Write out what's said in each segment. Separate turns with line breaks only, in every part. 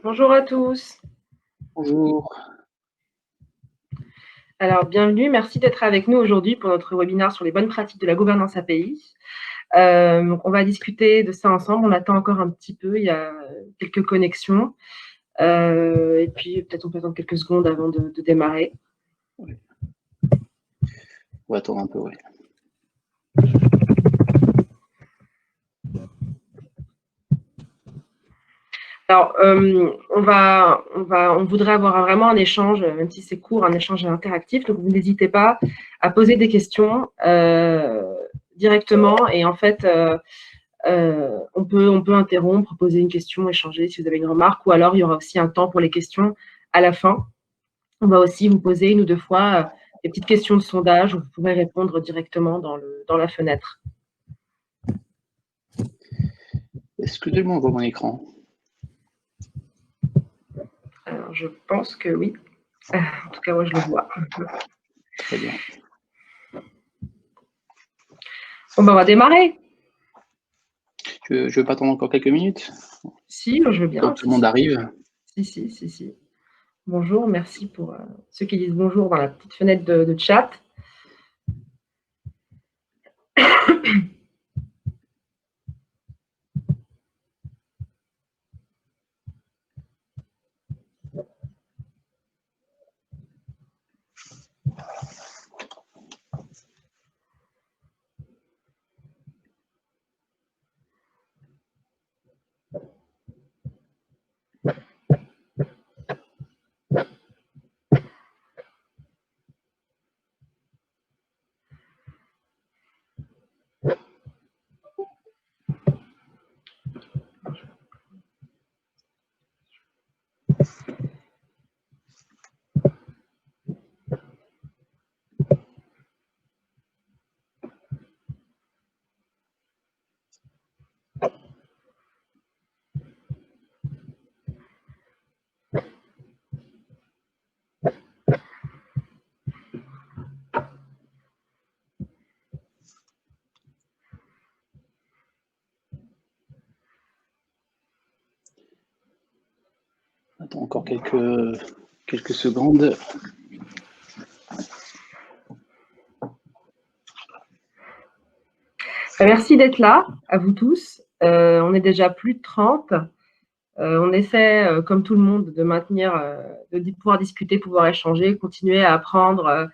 Bonjour à tous.
Bonjour.
Alors, bienvenue. Merci d'être avec nous aujourd'hui pour notre webinaire sur les bonnes pratiques de la gouvernance API. On va discuter de ça ensemble. On attend encore un petit peu. Il y a quelques connexions. Et puis, peut-être on peut attendre quelques secondes avant de démarrer.
Oui. On va attendre un peu, oui.
Alors, on voudrait avoir vraiment un échange, même si c'est court, un échange interactif. Donc, vous n'hésitez pas à poser des questions directement. Et en fait, on peut interrompre, poser une question, échanger si vous avez une remarque. Ou alors, il y aura aussi un temps pour les questions à la fin. On va aussi vous poser une ou deux fois des petites questions de sondage où vous pourrez répondre directement dans la fenêtre.
Est-ce que tout le monde voit mon écran?
Alors, je pense que oui. En tout cas, moi, je le vois.
Très bien.
Bon, ben, on va démarrer.
Je ne veux pas attendre encore quelques minutes?
Si, je veux bien.
Quand tout le monde arrive.
Si. Bonjour, merci pour ceux qui disent bonjour dans la petite fenêtre de chat.
Attends encore quelques secondes.
Merci d'être là, à vous tous. On est déjà plus de 30. On essaie, comme tout le monde, de maintenir, de pouvoir discuter, pouvoir échanger, continuer à apprendre,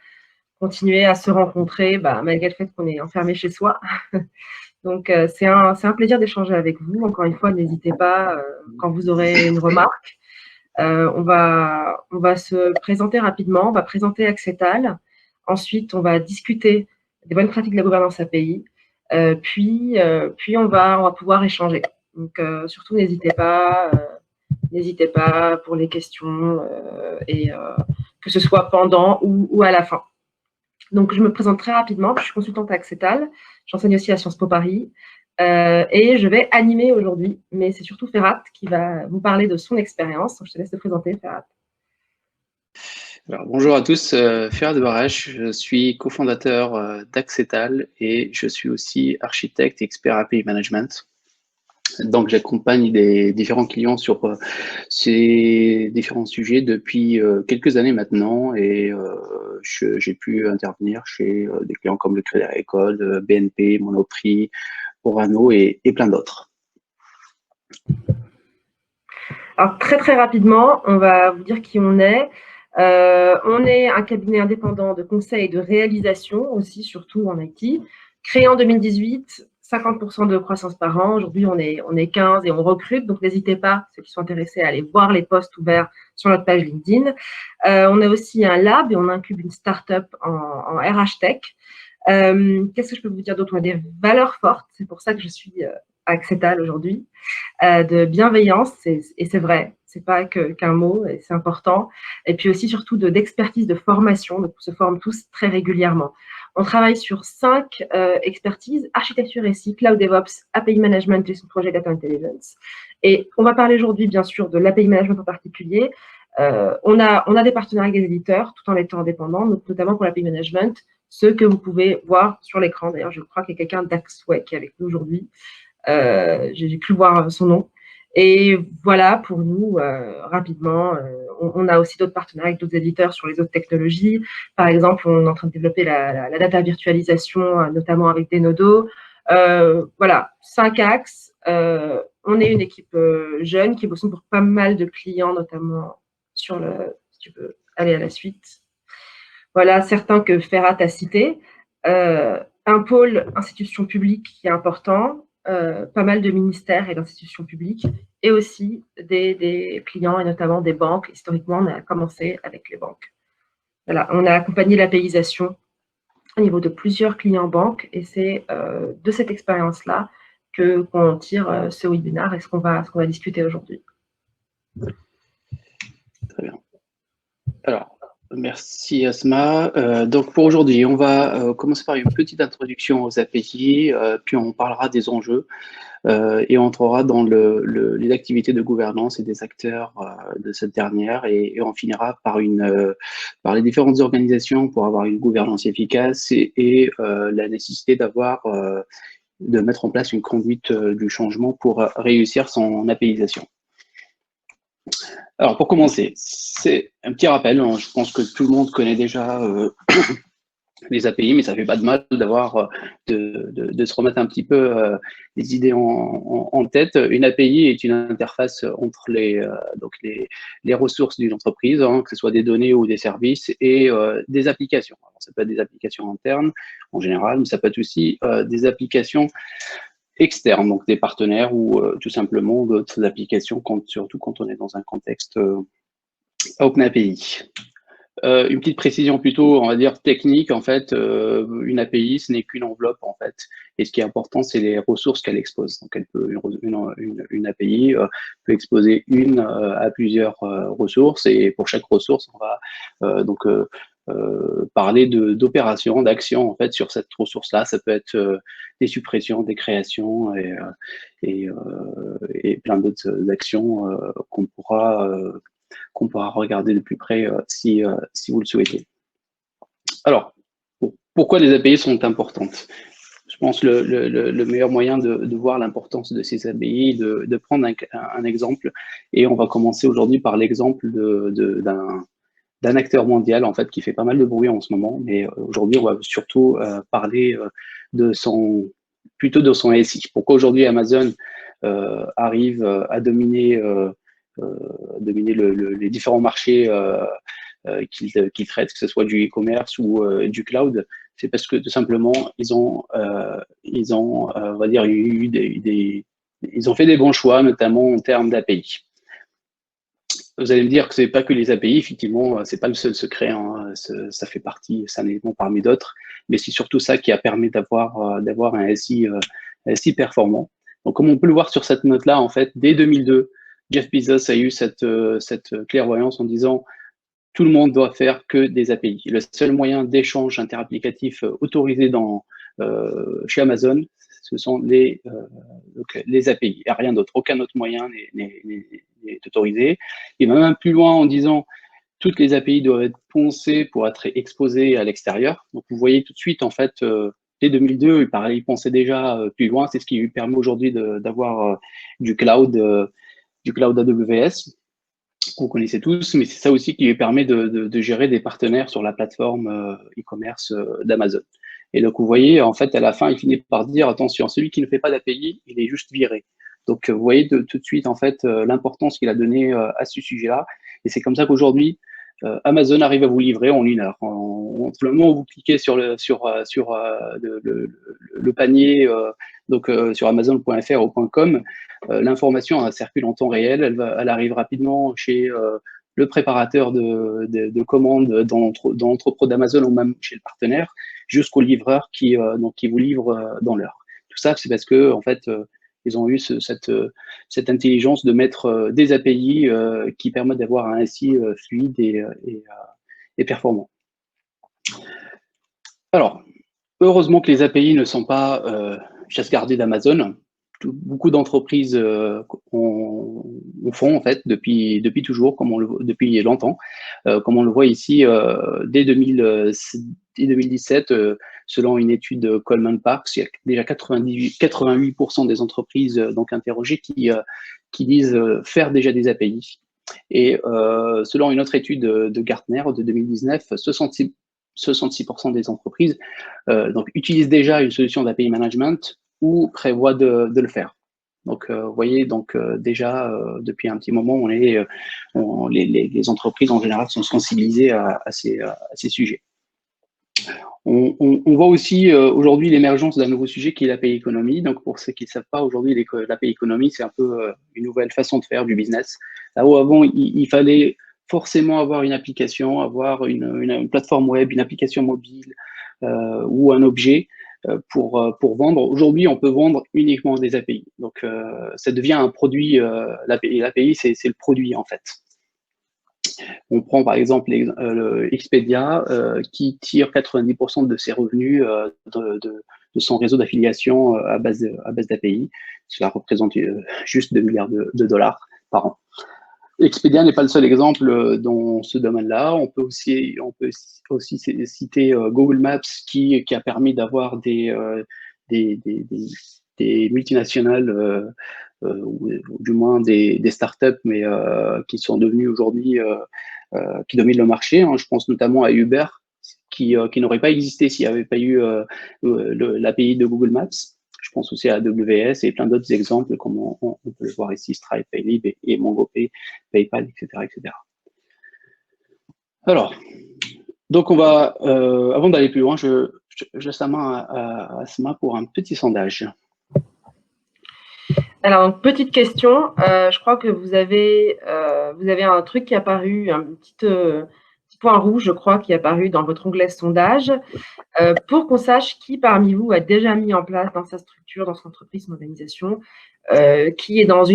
continuer à se rencontrer, malgré le fait qu'on est enfermé chez soi. Donc, c'est un plaisir d'échanger avec vous. Encore une fois, n'hésitez pas, quand vous aurez une remarque. On va se présenter rapidement. On va présenter Accetal. Ensuite, on va discuter des bonnes pratiques de la gouvernance API. Puis on va pouvoir échanger. Donc, surtout, n'hésitez pas pour les questions, que ce soit pendant ou à la fin. Donc, je me présente très rapidement. Je suis consultante à Accetal. J'enseigne aussi à Sciences Po Paris. Et je vais animer aujourd'hui, mais c'est surtout Ferhat qui va vous parler de son expérience. Je te laisse te présenter, Ferhat.
Alors, bonjour à tous, Ferhat Barache, je suis cofondateur d'Accetal et je suis aussi architecte et expert API Management. Donc, j'accompagne des différents clients sur ces différents sujets depuis quelques années maintenant et j'ai pu intervenir chez des clients comme le Crédit Agricole, BNP, Monoprix, Orano et plein d'autres.
Alors, très rapidement, on va vous dire qui on est. On est un cabinet indépendant de conseil et de réalisation aussi, surtout en IT, créé en 2018, 50% de croissance par an. Aujourd'hui, on est 15 et on recrute, donc n'hésitez pas, ceux qui sont intéressés, à aller voir les postes ouverts sur notre page LinkedIn. On a aussi un lab et on incube une start-up en RH Tech. Qu'est-ce que je peux vous dire d'autre? On a des valeurs fortes, c'est pour ça que je suis à Accetal aujourd'hui, de bienveillance, et c'est vrai, c'est pas qu'un mot, et c'est important. Et puis aussi, surtout, d'expertise, de formation. Donc, on se forme tous très régulièrement. On travaille sur 5 expertises: architecture SI, cloud DevOps, API management et son projet data intelligence. Et on va parler aujourd'hui, bien sûr, de l'API management en particulier. On a des partenariats avec des éditeurs, tout en étant indépendants, notamment pour l'API management, ceux que vous pouvez voir sur l'écran. D'ailleurs, je crois qu'il y a quelqu'un d'Axway qui est avec nous aujourd'hui. J'ai cru voir son nom. Et voilà, pour nous, rapidement, on a aussi d'autres partenaires avec d'autres éditeurs sur les autres technologies. Par exemple, on est en train de développer la data virtualisation, notamment avec Denodo. Voilà, 5 axes. On est une équipe jeune qui bosse pour pas mal de clients, notamment sur le, si tu peux aller à la suite. Voilà, certains que Ferrat a cités. Un pôle institution publique qui est important, pas mal de ministères et d'institutions publiques, et aussi des clients, et notamment des banques. Historiquement, on a commencé avec les banques. Voilà, on a accompagné la paysation au niveau de plusieurs clients banques, et c'est de cette expérience-là qu'on tire ce webinaire et ce qu'on va discuter aujourd'hui.
Très bien. Alors, merci Asma. Donc pour aujourd'hui, on va commencer par une petite introduction aux API, puis on parlera des enjeux et on entrera dans les activités de gouvernance et des acteurs de cette dernière, et on finira par les différentes organisations pour avoir une gouvernance efficace et la nécessité de mettre en place une conduite du changement pour réussir son APIisation. Alors, pour commencer, c'est un petit rappel. Je pense que tout le monde connaît déjà les API, mais ça ne fait pas de mal d'avoir de se remettre un petit peu les idées en tête. Une API est une interface entre les ressources d'une entreprise, que ce soit des données ou des services, et des applications. Alors, ça peut être des applications internes en général, mais ça peut être aussi des applications externes, donc des partenaires ou tout simplement d'autres applications, surtout quand on est dans un contexte OpenAPI. Une petite précision plutôt, on va dire, technique. En fait, une API, ce n'est qu'une enveloppe, en fait. Et ce qui est important, c'est les ressources qu'elle expose. Donc, une API peut exposer à plusieurs ressources. Et pour chaque ressource, on va parler d'opérations, d'actions, en fait, sur cette ressource-là. Ça peut être des suppressions, des créations et plein d'autres actions qu'on pourra regarder de plus près si vous le souhaitez. Alors, pourquoi les API sont importantes? Je pense le meilleur moyen de voir l'importance de ces API, de prendre un exemple, et on va commencer aujourd'hui par l'exemple d'un acteur mondial en fait qui fait pas mal de bruit en ce moment, mais aujourd'hui on va surtout parler plutôt de son SI. Pourquoi aujourd'hui Amazon arrive à dominer les différents marchés qu'ils traitent, que ce soit du e-commerce ou du cloud? C'est parce que tout simplement, ils ont on va dire, ils ont fait des bons choix, notamment en termes d'API. Vous allez me dire que ce n'est pas que les API, effectivement, ce n'est pas le seul secret, hein, ça fait partie, c'est un élément parmi d'autres, mais c'est surtout ça qui a permis d'avoir un SI performant. Donc, comme on peut le voir sur cette note-là, en fait, dès 2002, Jeff Bezos a eu cette clairvoyance en disant tout le monde doit faire que des API. Le seul moyen d'échange interapplicatif autorisé chez Amazon, ce sont les API, et rien d'autre. Aucun autre moyen n'est autorisé. Il va même plus loin en disant toutes les API doivent être poncées pour être exposées à l'extérieur. Donc vous voyez tout de suite, en fait, dès 2002, il pensait déjà plus loin. C'est ce qui lui permet aujourd'hui d'avoir du cloud AWS. Vous connaissez tous, mais c'est ça aussi qui lui permet de gérer des partenaires sur la plateforme e-commerce d'Amazon. Et donc, vous voyez, en fait, à la fin, il finit par dire, attention, celui qui ne fait pas d'API, il est juste viré. Donc, vous voyez tout de suite, en fait, l'importance qu'il a donnée à ce sujet-là. Et c'est comme ça qu'aujourd'hui, Amazon arrive à vous livrer en 1 heure. Entre le moment où vous cliquez sur le panier, sur Amazon.fr ou .com, l'information circule en temps réel. Elle arrive rapidement chez le préparateur de commandes dans l'entrepôt d'Amazon ou même chez le partenaire, jusqu'au livreur qui vous livre dans l'heure. Tout ça, c'est parce que, en fait, ils ont eu cette intelligence de mettre des API qui permettent d'avoir un SI fluide et performant. Alors, heureusement que les API ne sont pas chasse gardée d'Amazon. beaucoup d'entreprises en font en fait depuis toujours, depuis longtemps, comme on le voit ici dès 2017. Selon une étude de Coleman Parks, il y a déjà 88% des entreprises donc interrogées qui disent faire déjà des API. Et selon une autre étude de Gartner de 2019, 66% des entreprises donc utilisent déjà une solution d'API management ou prévoient de le faire. Donc, vous voyez, donc déjà depuis un petit moment, les entreprises en général sont sensibilisées à ces sujets. On voit aussi aujourd'hui l'émergence d'un nouveau sujet qui est l'API Economy. Donc, pour ceux qui ne savent pas, aujourd'hui, l'API Economy, c'est un peu une nouvelle façon de faire du business. Là où avant, il fallait forcément avoir une application, avoir une plateforme web, une application mobile ou un objet pour vendre. Aujourd'hui, on peut vendre uniquement des API. Donc, ça devient un produit. L'API, c'est le produit, en fait. On prend par exemple Expedia qui tire 90% de ses revenus de son réseau d'affiliation à base d'API. Cela représente juste 2 milliards de dollars par an. Expedia n'est pas le seul exemple dans ce domaine-là. On peut aussi citer Google Maps qui a permis d'avoir des multinationales ou du moins des startups, mais qui sont devenues aujourd'hui, qui dominent le marché. Hein. Je pense notamment à Uber, qui n'aurait pas existé s'il n'y avait pas eu l'API de Google Maps. Je pense aussi à AWS et plein d'autres exemples, comme on peut le voir ici, Stripe, Paylib et MongoPay, PayPal, etc., etc. Alors, donc on va, avant d'aller plus loin, je laisse la main à Asma pour un petit sondage.
Alors, donc, petite question. Je crois que vous avez un truc qui est apparu, un petit point rouge, je crois, qui est apparu dans votre onglet sondage, pour qu'on sache qui parmi vous a déjà mis en place dans sa structure, dans son entreprise, son organisation, qui est dans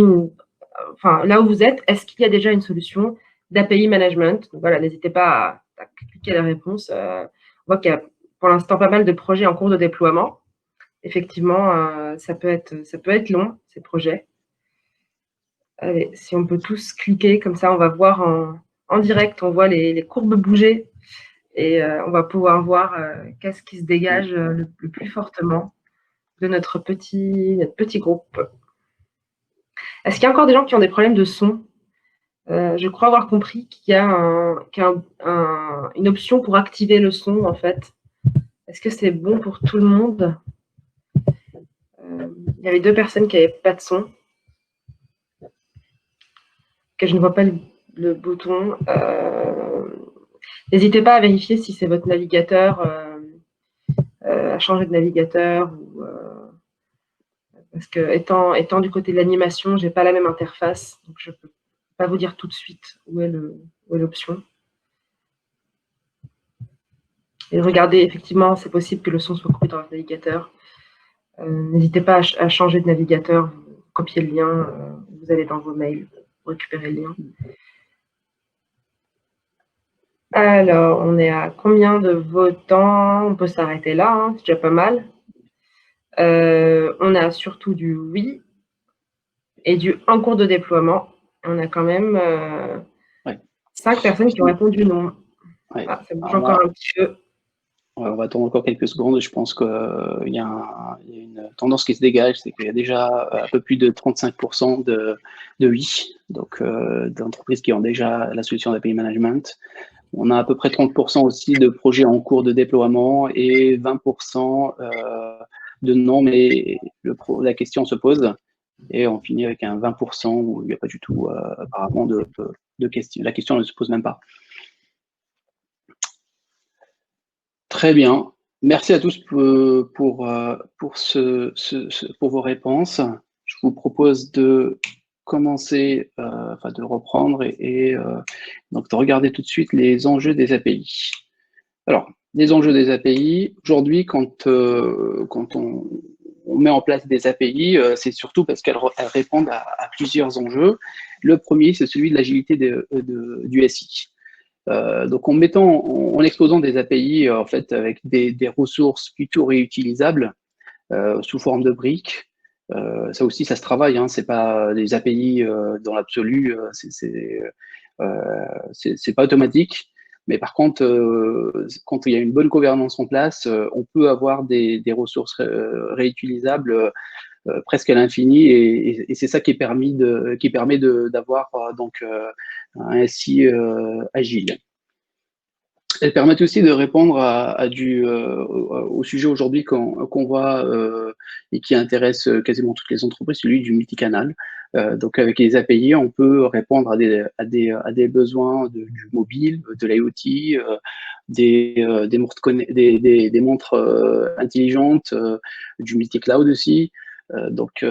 enfin, là où vous êtes, est-ce qu'il y a déjà une solution d'API management? Donc voilà, n'hésitez pas à cliquer la réponse. On voit qu'il y a pour l'instant pas mal de projets en cours de déploiement. Effectivement, ça peut être long, ces projets. Allez, si on peut tous cliquer, comme ça, on va voir en direct, on voit les courbes bouger et on va pouvoir voir qu'est-ce qui se dégage le plus fortement de notre petit groupe. Est-ce qu'il y a encore des gens qui ont des problèmes de son? Je crois avoir compris qu'il y a une option pour activer le son, en fait. Est-ce que c'est bon pour tout le monde? Il y avait 2 personnes qui n'avaient pas de son. Que je ne vois pas le bouton. N'hésitez pas à vérifier si c'est votre navigateur, à changer de navigateur. Parce que étant du côté de l'animation, je n'ai pas la même interface. Donc je ne peux pas vous dire tout de suite où est l'option. Et regardez, effectivement, c'est possible que le son soit coupé dans votre navigateur. N'hésitez pas à changer de navigateur, vous copiez le lien, vous allez dans vos mails, vous récupérez le lien. Alors, on est à combien de votants? On peut s'arrêter là, hein, c'est déjà pas mal. On a surtout du oui et du en cours de déploiement. On a quand même 5 personnes qui ont répondu non.
Ouais.
Ah, ça bouge encore un petit peu.
On va attendre encore quelques secondes. Je pense qu'il y a une tendance qui se dégage, c'est qu'il y a déjà un peu plus de 35% de oui, donc d'entreprises qui ont déjà la solution d'API management. On a à peu près 30% aussi de projets en cours de déploiement et 20% de non, mais la question se pose. Et on finit avec un 20% où il n'y a pas du tout apparemment de question. La question ne se pose même pas. Très bien. Merci à tous pour vos réponses. Je vous propose de commencer, de reprendre et donc de regarder tout de suite les enjeux des API. Alors, les enjeux des API, aujourd'hui, quand on met en place des API, c'est surtout parce qu'elles répondent à plusieurs enjeux. Le premier, c'est celui de l'agilité du SI. Donc, en exposant des API en fait avec des ressources plutôt réutilisables sous forme de briques, Ça aussi, ça se travaille, hein, c'est pas des API dans l'absolu, c'est pas automatique. Mais par contre, quand il y a une bonne gouvernance en place, on peut avoir des ressources réutilisables presque à l'infini, et c'est ça qui permet d'avoir donc un SI agile. Elles permettent aussi de répondre au sujet aujourd'hui qu'on voit et qui intéresse quasiment toutes les entreprises, celui du multicanal. Donc avec les API, on peut répondre à des besoins du mobile, de l'IoT, des montres intelligentes, du multi-cloud aussi. Donc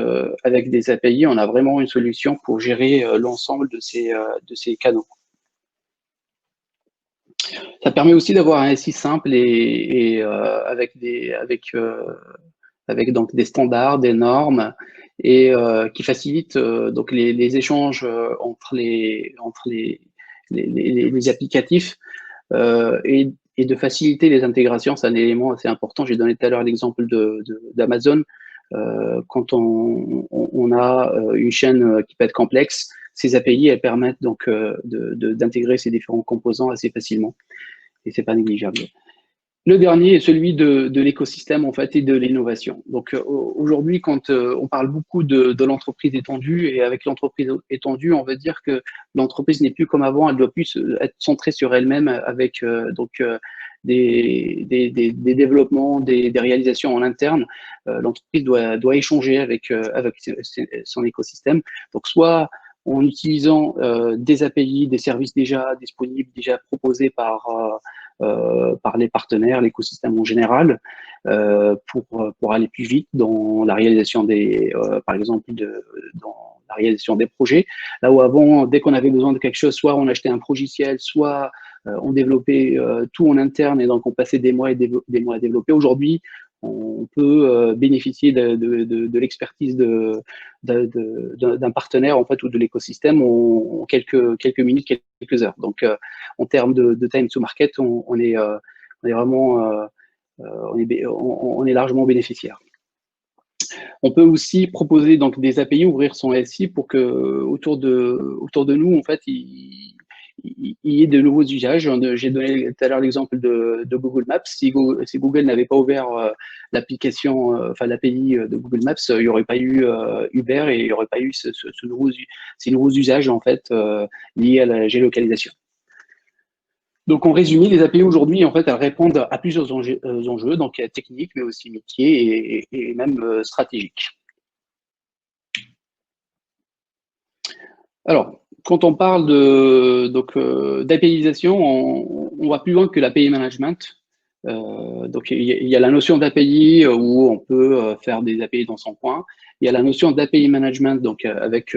avec des API, on a vraiment une solution pour gérer l'ensemble de ces canaux. Ça permet aussi d'avoir un SI simple et avec donc des standards, des normes, et qui facilite donc les échanges entre les applicatifs, et de faciliter les intégrations. C'est un élément assez important. J'ai donné tout à l'heure l'exemple d'Amazon. Quand on a une chaîne qui peut être complexe, ces API, elles permettent donc d'intégrer ces différents composants assez facilement, et c'est pas négligeable. Le dernier est celui de l'écosystème en fait et de l'innovation. Donc aujourd'hui, quand on parle beaucoup de l'entreprise étendue, et avec l'entreprise étendue, on veut dire que l'entreprise n'est plus comme avant, elle doit plus être centrée sur elle-même avec des développements, des réalisations en interne. L'entreprise doit échanger avec son écosystème. Donc soit en utilisant des API, des services déjà disponibles, déjà proposés par les partenaires, l'écosystème en général, pour aller plus vite dans la réalisation par exemple, dans la réalisation des projets. Là où avant, dès qu'on avait besoin de quelque chose, soit on achetait un logiciel, soit on développait tout en interne, et donc on passait des mois et des mois à développer. Aujourd'hui, on peut bénéficier de l'expertise d'un partenaire en fait, ou de l'écosystème en quelques minutes, quelques heures. Donc, en termes de time to market, on est vraiment on est largement bénéficiaire. On peut aussi proposer donc des API, ouvrir son SI pour que autour de nous, en fait, il y ait de nouveaux usages. J'ai donné tout à l'heure l'exemple de Google Maps. Si Google n'avait pas ouvert l'application, enfin l'API de Google Maps, il n'y aurait pas eu Uber, et il n'y aurait pas eu ces nouveaux usages en fait liés à la géolocalisation. Donc, en résumé, les API aujourd'hui, en fait, elles répondent à plusieurs enjeux, donc techniques, mais aussi métiers et même stratégiques. Alors, quand on parle d'APIisation, on va plus loin que l'API management. Donc, il y a la notion d'API où on peut faire des API dans son coin. Il y a la notion d'API management, donc avec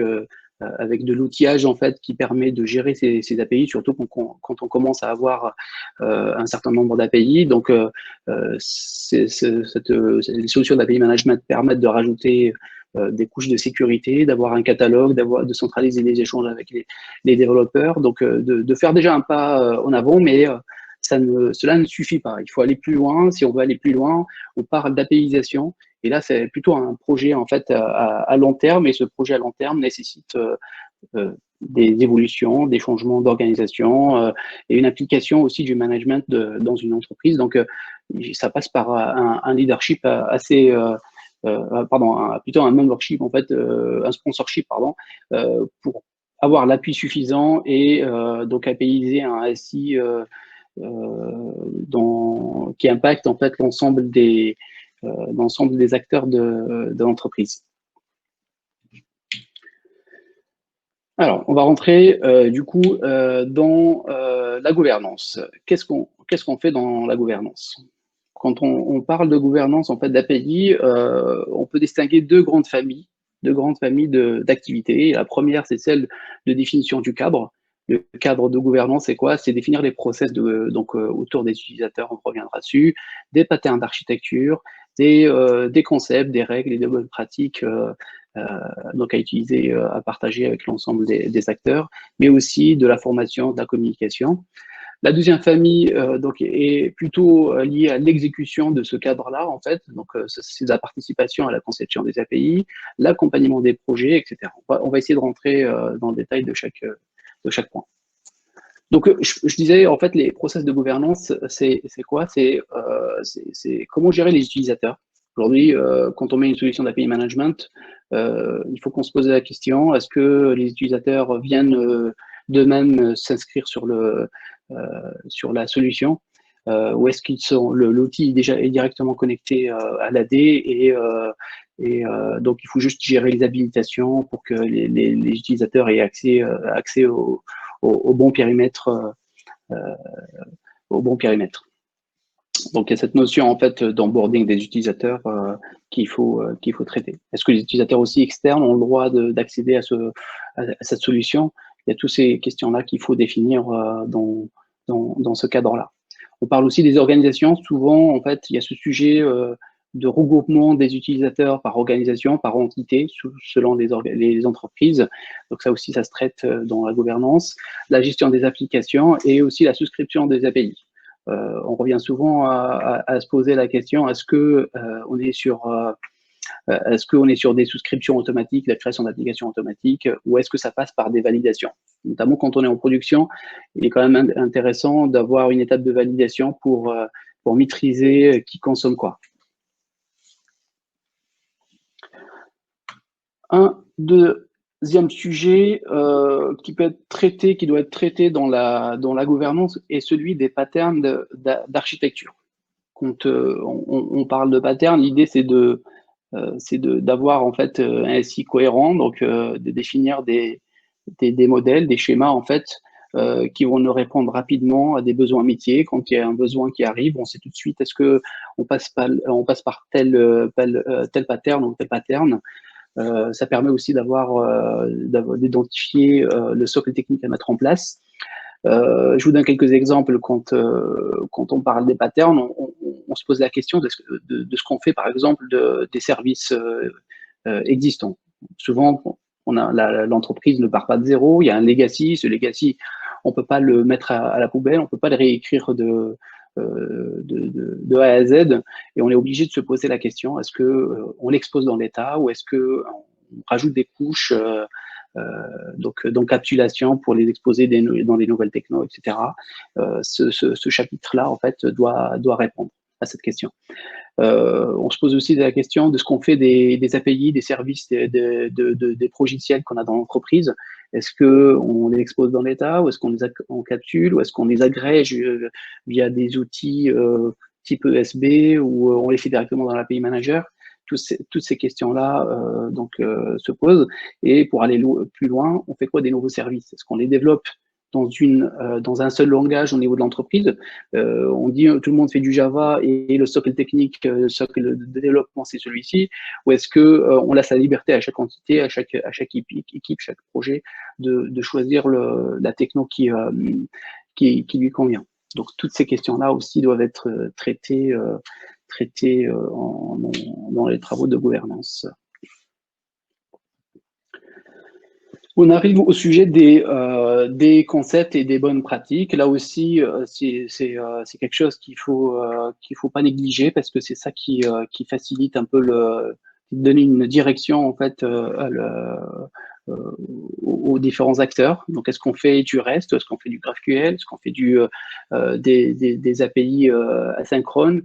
de l'outillage en fait qui permet de gérer ces API, surtout quand on commence à avoir un certain nombre d'API. Donc, les solutions d'API management permettent de rajouter des couches de sécurité, d'avoir un catalogue, de centraliser les échanges avec les développeurs. Donc, de faire déjà un pas en avant, mais cela ne suffit pas. Il faut aller plus loin. Si on veut aller plus loin, on parle d'APIisation. Et là, c'est plutôt un projet en fait à long terme, et ce projet à long terme nécessite des évolutions, des changements d'organisation et une application aussi du management dans une entreprise. Donc, ça passe par un leadership assez, plutôt un membership en fait, un sponsorship pour avoir l'appui suffisant et donc APIiser un SI qui impacte en fait l'ensemble des acteurs de l'entreprise. Alors, on va rentrer du coup dans la gouvernance. Qu'est-ce qu'on fait dans la gouvernance? Quand on parle de gouvernance en fait d'API, on peut distinguer deux grandes familles d'activités. La première, c'est celle de définition du cadre. Le cadre de gouvernance, c'est quoi? C'est définir les process autour des utilisateurs, on reviendra dessus, des patterns d'architecture, des concepts, des règles et des bonnes pratiques donc à utiliser, à partager avec l'ensemble des acteurs, mais aussi de la formation, de la communication. La deuxième famille donc, est plutôt liée à l'exécution de ce cadre-là, en fait. Donc, c'est la participation à la conception des API, l'accompagnement des projets, etc. On va essayer de rentrer dans le détail de chaque point. Donc, je disais, en fait, les process de gouvernance, c'est quoi? C'est comment gérer les utilisateurs. Aujourd'hui, quand on met une solution d'API management, il faut qu'on se pose la question, est-ce que les utilisateurs viennent d'eux-mêmes s'inscrire sur la solution ou est-ce qu'ils sont l'outil déjà est directement connecté à l'AD et donc il faut juste gérer les habilitations pour que les utilisateurs aient accès au bon périmètre Donc il y a cette notion en fait d'onboarding des utilisateurs qu'il faut traiter. Est-ce que les utilisateurs aussi externes ont le droit d'accéder à cette solution? Il y a toutes ces questions-là qu'il faut définir dans ce cadre-là. On parle aussi des organisations. Souvent, en fait, il y a ce sujet de regroupement des utilisateurs par organisation, par entité, selon les entreprises. Donc ça aussi, ça se traite dans la gouvernance, la gestion des applications et aussi la souscription des API. On revient souvent à se poser la question, est-ce qu'on est sur des souscriptions automatiques, la création d'applications automatiques, ou est-ce que ça passe par des validations? Notamment quand on est en production, il est quand même intéressant d'avoir une étape de validation pour maîtriser qui consomme quoi. Un deuxième sujet qui doit être traité dans la gouvernance est celui des patterns d'architecture. Quand on parle de patterns, l'idée c'est d'avoir en fait un SI cohérent, donc de définir des modèles, des schémas en fait qui vont nous répondre rapidement à des besoins métiers. Quand il y a un besoin qui arrive, on sait tout de suite est-ce que on passe par tel pattern ou tel pattern. Ça permet aussi d'identifier le socle technique à mettre en place. Je vous donne quelques exemples. Quand on parle des patterns, on se pose la question de ce qu'on fait, par exemple, des services existants. Souvent, l'entreprise ne part pas de zéro, il y a un legacy. Ce legacy, on ne peut pas le mettre à la poubelle, on ne peut pas le réécrire de A à Z, et on est obligé de se poser la question, est-ce qu'on l'expose dans l'état ou est-ce qu'on rajoute des couches d'encapsulation pour les exposer dans les nouvelles techno, etc. Ce chapitre-là, en fait, doit répondre à cette question. On se pose aussi la question de ce qu'on fait des API, des services, des progiciels qu'on a dans l'entreprise. Est-ce qu'on les expose dans l'état ou est-ce qu'on les encapsule ou est-ce qu'on les agrège via des outils type ESB ou on les fait directement dans l'API Manager? Toutes ces questions-là se posent. Et pour aller plus loin, on fait quoi des nouveaux services? Est-ce qu'on les développe dans un seul langage au niveau de l'entreprise? On dit tout le monde fait du Java et le socle technique, le socle de développement, c'est celui-ci. Ou est-ce qu'on laisse la liberté à chaque entité, à chaque équipe, chaque projet de choisir la techno qui lui convient? Donc toutes ces questions-là aussi doivent être traitées dans les travaux de gouvernance. On arrive au sujet des concepts et des bonnes pratiques. Là aussi, c'est quelque chose qu'il faut pas négliger parce que c'est ça qui facilite un peu donner une direction en fait aux différents acteurs. Donc, est-ce qu'on fait du REST, est-ce qu'on fait du GraphQL, est-ce qu'on fait des API asynchrones,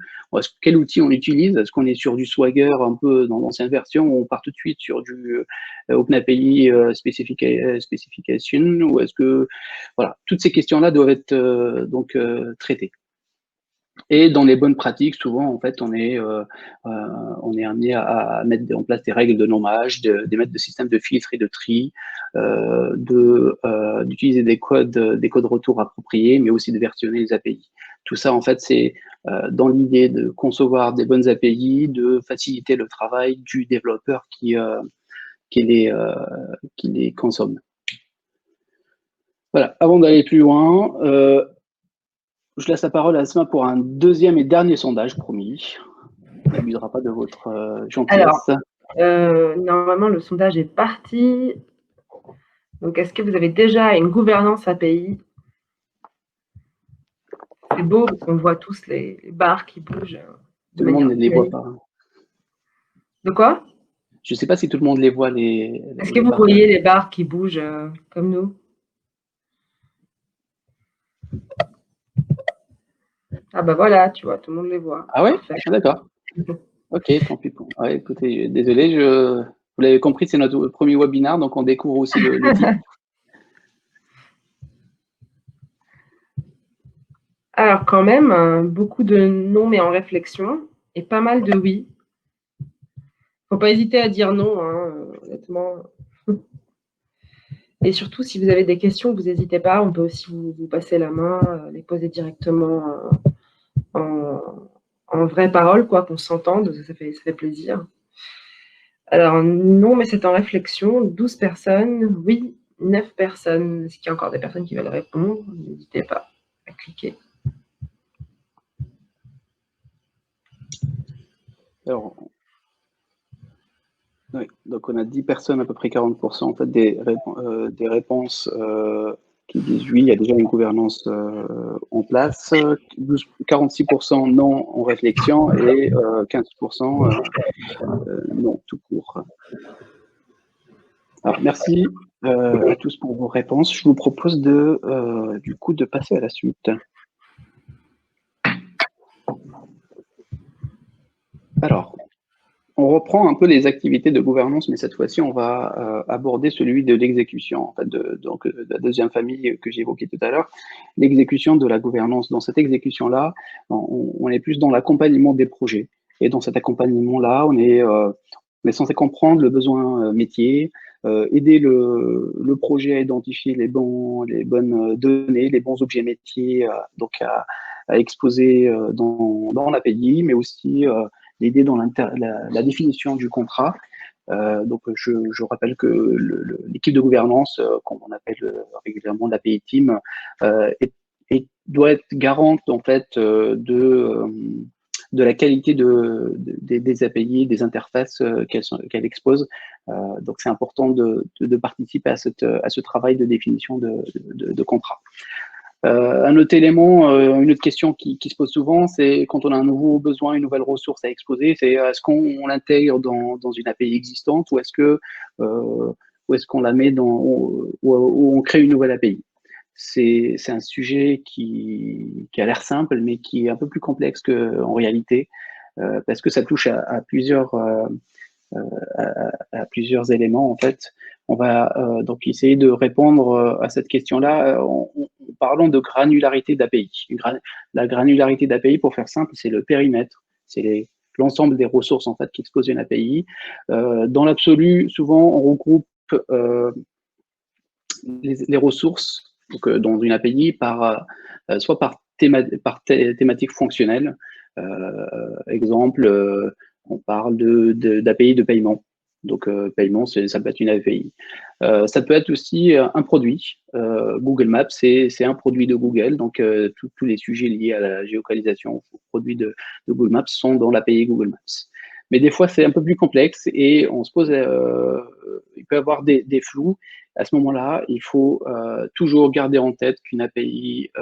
quel outil on utilise? Est-ce qu'on est sur du Swagger un peu dans l'ancienne version où on part tout de suite sur du OpenAPI Specification ou est-ce que voilà, toutes ces questions-là doivent être traitées. Et dans les bonnes pratiques, souvent, en fait, on est amené à mettre en place des règles de nommage, d'émettre des systèmes de filtre et de tri, d'utiliser des codes retour appropriés, mais aussi de versionner les API. Tout ça, en fait, c'est dans l'idée de concevoir des bonnes API, de faciliter le travail du développeur qui les consomme. Voilà, avant d'aller plus loin, je laisse la parole à Asma pour un deuxième et dernier sondage, promis. On n'abusera pas de votre gentillesse.
Alors, normalement, le sondage est parti. Donc, est-ce que vous avez déjà une gouvernance API? C'est beau parce qu'on voit tous les barres qui bougent de
Tout le monde
manière
ne les voit
dynamique.
pas. Hein.
De quoi?
Je ne sais pas si tout le monde les voit,
Est-ce que
les
vous
barres.
voyez les barres qui bougent comme nous? Ah bah voilà, tu vois, tout le monde les voit.
Ah ouais?
Parfait.
Ah, d'accord. Ok, tant pis. Ouais, écoutez, désolé, vous l'avez compris, c'est notre premier webinaire, donc on découvre aussi l'outil.
Alors quand même, beaucoup de non mais en réflexion et pas mal de oui. Faut pas hésiter à dire non, hein, honnêtement. Et surtout, si vous avez des questions, vous n'hésitez pas. On peut aussi vous passer la main, les poser directement en vraie parole, quoi, qu'on s'entende. Ça fait plaisir. Alors, non, mais c'est en réflexion. 12 personnes, oui, 9 personnes. Est-ce qu'il y a encore des personnes qui veulent répondre? N'hésitez pas à cliquer.
Alors, oui, donc on a 10 personnes, à peu près 40% en fait, des réponses qui disent oui, il y a déjà une gouvernance en place, 46% non en réflexion et 15% non tout court. Alors, merci à tous pour vos réponses. Je vous propose du coup de passer à la suite. Alors, on reprend un peu les activités de gouvernance, mais cette fois-ci, on va aborder celui de l'exécution, en fait, donc la deuxième famille que j'ai évoquée tout à l'heure, l'exécution de la gouvernance. Dans cette exécution-là, on est plus dans l'accompagnement des projets. Et dans cet accompagnement-là, on est censé comprendre le besoin métier, aider le projet à identifier les bonnes données, les bons objets métiers, donc à exposer dans l'API, mais aussi l'idée dans la définition du contrat. Donc, je rappelle que l'équipe de gouvernance, comme on appelle régulièrement l'API Team, doit être garante en fait de la qualité des API, des interfaces qu'elle expose. Donc, c'est important de participer à ce travail de définition de contrat. Un autre élément, une autre question qui se pose souvent, c'est quand on a un nouveau besoin, une nouvelle ressource à exposer, c'est est-ce qu'on l'intègre dans une API existante ou est-ce qu'on la met ou on crée une nouvelle API? C'est un sujet qui a l'air simple, mais qui est un peu plus complexe en réalité, parce que ça touche à plusieurs éléments en fait. On va donc essayer de répondre à cette question-là en parlant de granularité d'API. La granularité d'API, pour faire simple, c'est le périmètre, c'est l'ensemble des ressources en fait qui exposent une API. Dans l'absolu, souvent on regroupe les ressources donc, dans une API soit par thématique fonctionnelle. Exemple, on parle d'API de paiement. Donc, paiement, ça peut être une API. Ça peut être aussi un produit. Google Maps, c'est un produit de Google. Donc, tous les sujets liés à la géolocalisation aux produits de Google Maps sont dans l'API Google Maps. Mais des fois, c'est un peu plus complexe et on se pose, il peut y avoir des flous. À ce moment-là, il faut toujours garder en tête qu'une API,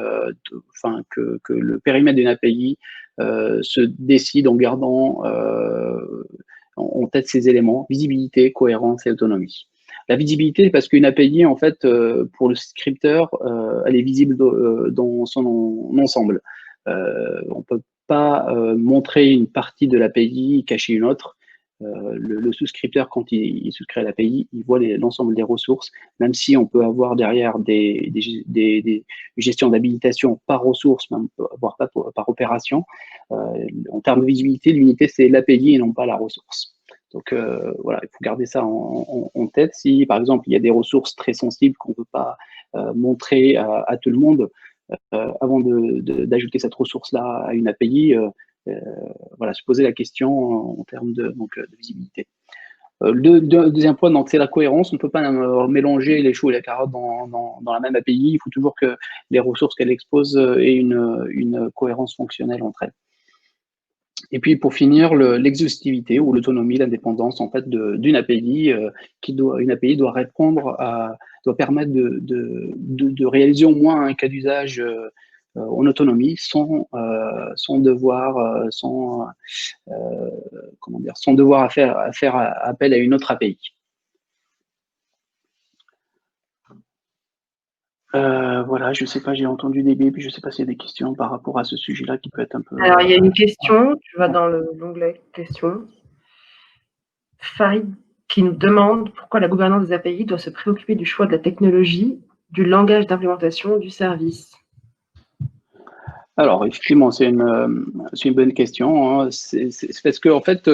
que le périmètre d'une API se décide en gardant en tête ces éléments, visibilité, cohérence et autonomie. La visibilité, parce qu'une API, en fait, pour le scripteur, elle est visible dans son ensemble. On ne peut pas montrer une partie de l'API, cacher une autre. Le souscripteur, quand il souscrit à l'API, il voit l'ensemble des ressources, même si on peut avoir derrière des gestions d'habilitation par ressource, même voire pas par opération. En termes de visibilité, l'unité, c'est l'API et non pas la ressource. Donc voilà, il faut garder ça en tête. Si par exemple il y a des ressources très sensibles qu'on ne peut pas montrer à tout le monde, avant d'ajouter cette ressource-là à une API, voilà, se poser la question en termes de visibilité. Le deuxième point, c'est la cohérence. On ne peut pas mélanger les choux et les carottes dans la même API. Il faut toujours que les ressources qu'elle expose aient une cohérence fonctionnelle entre elles. Et puis pour finir, l'exhaustivité ou l'autonomie, l'indépendance en fait d'une API une API doit répondre doit permettre de réaliser au moins un cas d'usage en autonomie sans devoir, comment dire, sans devoir faire appel à une autre API. Voilà, je ne sais pas, j'ai entendu des billes, puis je ne sais pas s'il y a des questions par rapport à ce sujet-là qui peut être un peu…
Alors, il y a une question, tu vas dans l'onglet questions. Farid qui nous demande pourquoi la gouvernance des API doit se préoccuper du choix de la technologie, du langage d'implémentation du service.
Alors, effectivement, c'est une bonne question. Hein. C'est parce que, en fait,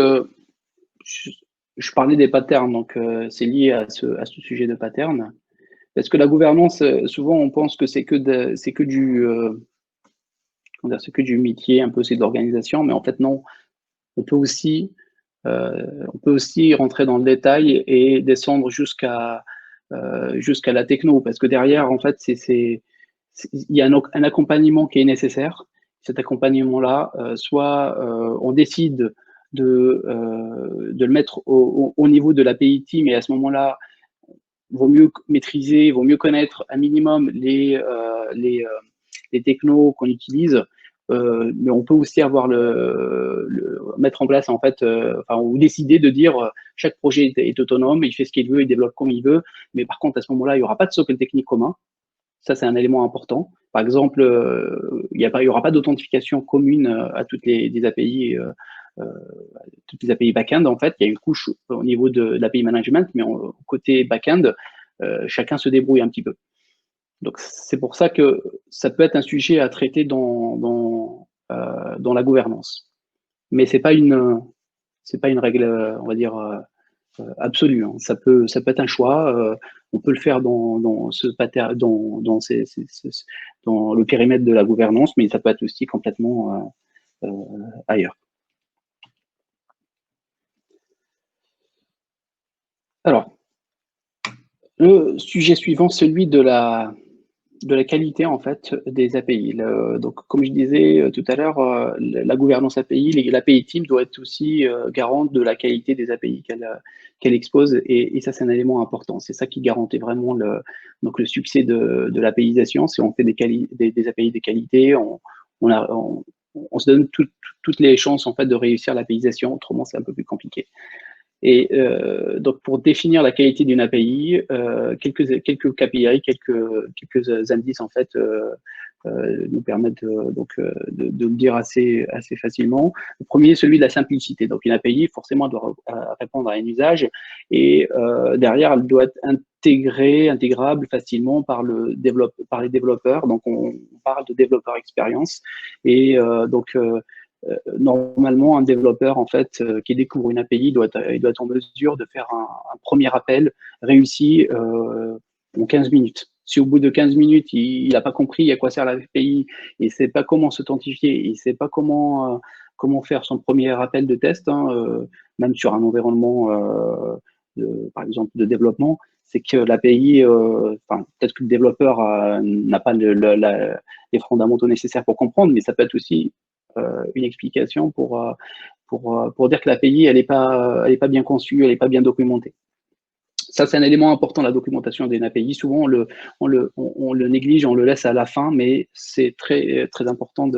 je parlais des patterns, donc c'est lié à ce sujet de pattern. Parce que la gouvernance, souvent, on pense que c'est que du métier, un peu c'est de l'organisation, mais en fait, non. On peut aussi rentrer dans le détail et descendre jusqu'à la techno, parce que derrière, en fait, il y a un accompagnement qui est nécessaire. Cet accompagnement-là, soit on décide de le mettre au niveau de l'API team, et à ce moment-là, vaut mieux maîtriser, vaut mieux connaître un minimum les technos qu'on utilise, mais on peut aussi avoir mettre en place en fait, ou décider de dire chaque projet est autonome, il fait ce qu'il veut, il développe comme il veut, mais par contre à ce moment-là, il n'y aura pas de socle technique commun. Ça, c'est un élément important. Par exemple, il y aura pas d'authentification commune à toutes les API. Toutes les API back-end, en fait, il y a une couche au niveau de l'API management, mais côté back-end, chacun se débrouille un petit peu. Donc, c'est pour ça que ça peut être un sujet à traiter dans la gouvernance. Mais c'est pas une règle, on va dire, absolue. Hein. Ça peut être un choix. On peut le faire dans ce pattern, dans le périmètre de la gouvernance, mais ça peut être aussi complètement ailleurs. Alors, le sujet suivant, celui de la qualité en fait des API. Donc, comme je disais tout à l'heure, la gouvernance API, l'API team doit être aussi garante de la qualité des API qu'elle expose, et ça c'est un élément important. C'est ça qui garantit vraiment le succès de l'APIisation. Si on fait des API de qualité, on se donne toutes les chances en fait de réussir l'APIisation. Autrement, c'est un peu plus compliqué. Et donc, pour définir la qualité d'une API, quelques KPI, quelques indices en fait nous permettent de le dire assez facilement. Le premier, celui de la simplicité. Donc, une API, forcément, doit répondre à un usage, et derrière, elle doit être intégrable facilement par les développeurs. Donc, on parle de développeur expérience, et normalement, un développeur en fait qui découvre une API doit être en mesure de faire un premier appel réussi en 15 minutes. Si au bout de 15 minutes, il n'a pas compris à quoi sert l'API, il ne sait pas comment s'authentifier, il ne sait pas comment faire son premier appel de test, hein, même sur un environnement, par exemple, de développement, c'est que l'API, peut-être que le développeur n'a pas les fondamentaux nécessaires pour comprendre, mais ça peut être aussi une explication pour dire que l'API, elle n'est pas bien conçue, elle n'est pas bien documentée. Ça, c'est un élément important, la documentation d'une API. Souvent, on le néglige, on le laisse à la fin, mais c'est très, très important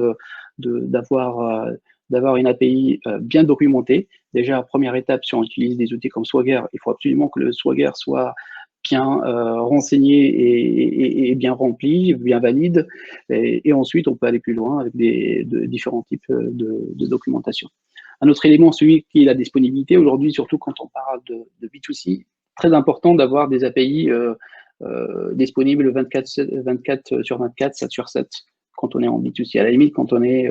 d'avoir une API bien documentée. Déjà, première étape, si on utilise des outils comme Swagger, il faut absolument que le Swagger soit bien renseigné et bien rempli, bien valide. Et ensuite, on peut aller plus loin avec différents types de documentation. Un autre élément, celui qui est la disponibilité. Aujourd'hui, surtout quand on parle de B2C, très important d'avoir des API disponibles 24 sur 24, 7 sur 7 quand on est en B2C. À la limite, quand on est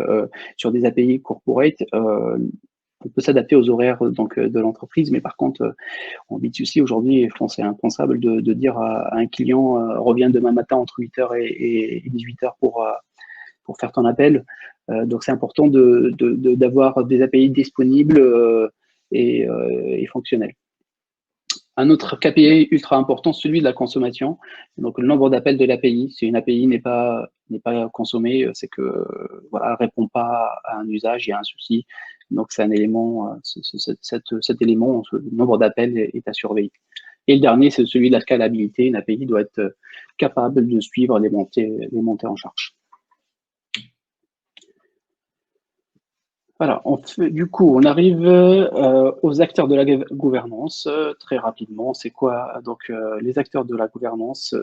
sur des API corporate, on peut s'adapter aux horaires de l'entreprise, mais par contre, en B2C, aujourd'hui, c'est impensable de dire à un client reviens demain matin entre 8h et 18h pour faire ton appel. Donc, c'est important d'avoir des API disponibles et fonctionnels. Un autre KPI ultra important, celui de la consommation. Donc, le nombre d'appels de l'API. Si une API n'est pas consommée, c'est que voilà, répond pas à un usage, il y a un souci. Donc, c'est un élément, cet élément, le nombre d'appels est à surveiller. Et le dernier, c'est celui de la scalabilité. Une API doit être capable de suivre les montées en charge. Voilà, du coup, on arrive aux acteurs de la gouvernance très rapidement. C'est quoi? Donc, les acteurs de la gouvernance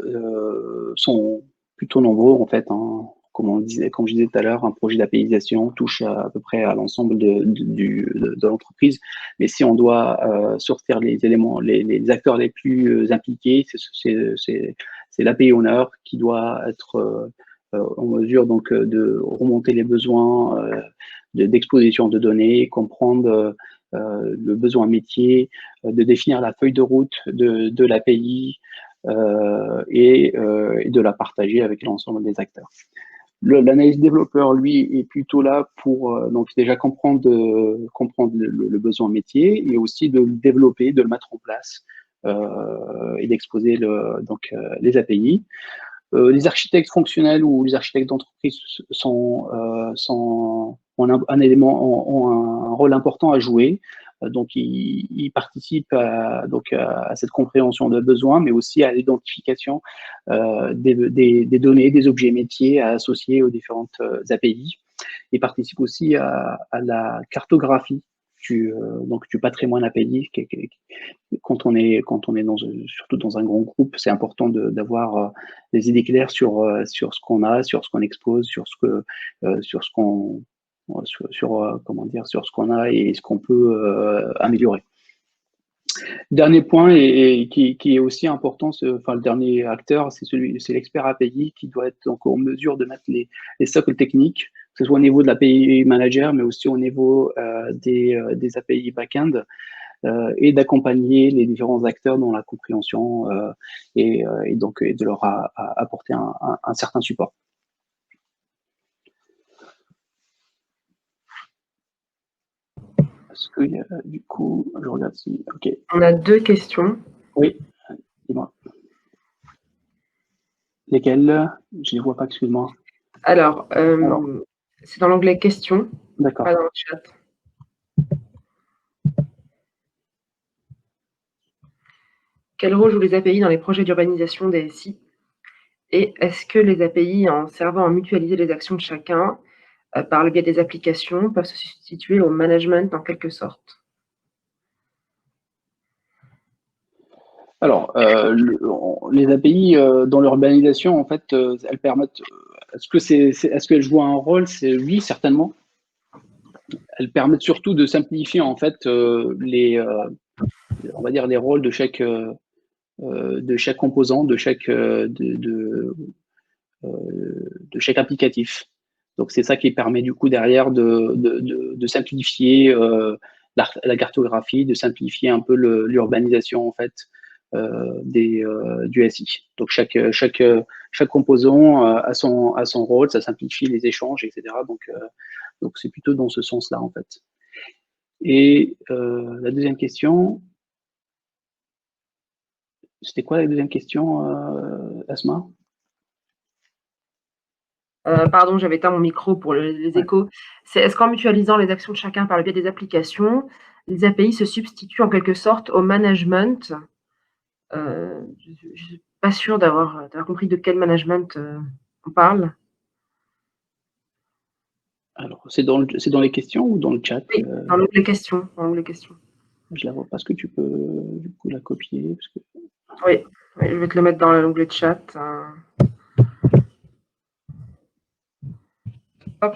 sont plutôt nombreux en fait, hein. Comme je disais tout à l'heure, un projet d'APIisation touche à peu près à l'ensemble de l'entreprise. Mais si on doit sortir les éléments, les acteurs les plus impliqués, c'est l'API owner qui doit être en mesure donc de remonter les besoins d'exposition de données, comprendre le besoin métier, de définir la feuille de route de l'API et de la partager avec l'ensemble des acteurs. L'analyse développeur, lui, est plutôt là pour donc déjà comprendre le besoin métier et aussi de le développer, de le mettre en place et d'exposer les API. Les architectes fonctionnels ou les architectes d'entreprise ont un rôle important à jouer. Donc, ils participent à cette compréhension de besoins, mais aussi à l'identification des données, des objets métiers à associer aux différentes API. Ils participent aussi à la cartographie du patrimoine API. Quand on est surtout dans un grand groupe, c'est important d'avoir des idées claires sur ce qu'on a, sur ce qu'on expose, sur ce qu'on comment dire, sur ce qu'on a et ce qu'on peut améliorer. Dernier point qui est aussi important, enfin le dernier acteur, c'est l'expert API qui doit être donc en mesure de mettre les socles techniques, que ce soit au niveau de l'API manager, mais aussi au niveau des API back-end, et d'accompagner les différents acteurs dans la compréhension et donc de leur apporter un certain support. Est-ce qu'il y a, du coup, je regarde si... Ok.
On a 2 questions.
Oui, dis-moi. Lesquelles? Je ne les vois pas, excuse-moi.
Alors, c'est dans l'onglet questions,
d'accord.
Pas dans le chat. Quel rôle jouent les API dans les projets d'urbanisation des SI? Et est-ce que les API, en servant à mutualiser les actions de chacun, par le biais des applications, peuvent se substituer au management en quelque sorte?
Alors, les API dans l'urbanisation, en fait, elles permettent. Est-ce qu'elles jouent un rôle? C'est oui, certainement. Elles permettent surtout de simplifier en fait on va dire les rôles de chaque composant, de chaque applicatif. Donc c'est ça qui permet du coup derrière de simplifier la cartographie, de simplifier un peu l'urbanisation en fait du SI. Donc chaque composant a son rôle, ça simplifie les échanges, etc. Donc c'est plutôt dans ce sens-là en fait. Et la deuxième question, c'était quoi la deuxième question, Asma?
Pardon, j'avais éteint mon micro pour les échos. C'est est-ce qu'en mutualisant les actions de chacun par le biais des applications, les API se substituent en quelque sorte au management? Je ne suis pas sûre d'avoir compris de quel management on parle.
Alors, c'est dans les questions ou dans le chat?
Oui, dans l'onglet questions.
Je la vois pas. Est-ce que tu peux du coup la copier? Parce que...
Oui, je vais te le mettre dans l'onglet chat. Hop.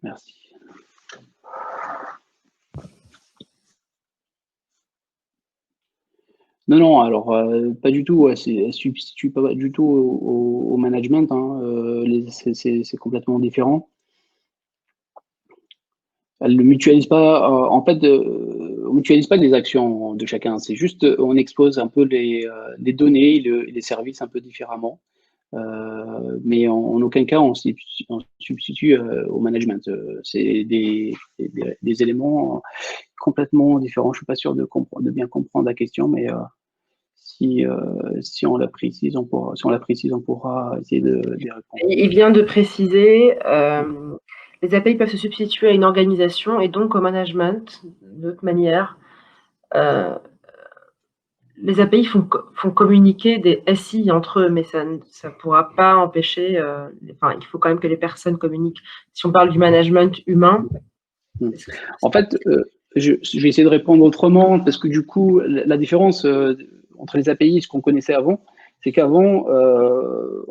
Merci. Non, alors pas du tout. Elle ne substitue pas du tout au management. Hein, c'est complètement différent. Elle ne mutualise pas. En fait, on mutualise pas les actions de chacun. C'est juste, on expose un peu les données, les services un peu différemment. Mais en aucun cas on substitue au management. C'est des éléments complètement différents. Je suis pas sûr de bien comprendre la question, mais si on la précise, on pourra essayer d'y répondre.
Il vient de préciser, les API peuvent se substituer à une organisation et donc au management. D'une autre manière, les API font communiquer des SI entre eux, mais ça ne pourra pas empêcher, enfin, il faut quand même que les personnes communiquent. Si on parle du management humain, est-ce que
En fait, je vais essayer de répondre autrement, parce que du coup, la différence entre les API et ce qu'on connaissait avant, c'est qu'avant,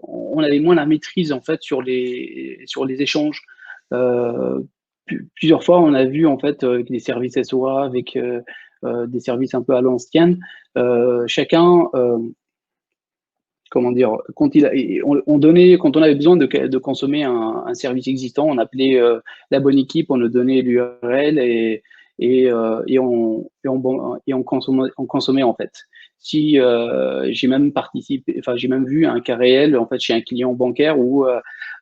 on avait moins la maîtrise en fait sur les échanges. Plusieurs fois, on a vu en fait avec des services SOA, avec des services un peu à l'ancienne, chacun, comment dire, on donnait, quand on avait besoin de consommer un service existant, on appelait la bonne équipe, on nous donnait l'URL on consommait en fait. Si j'ai même participé, enfin j'ai même vu un cas réel en fait chez un client bancaire où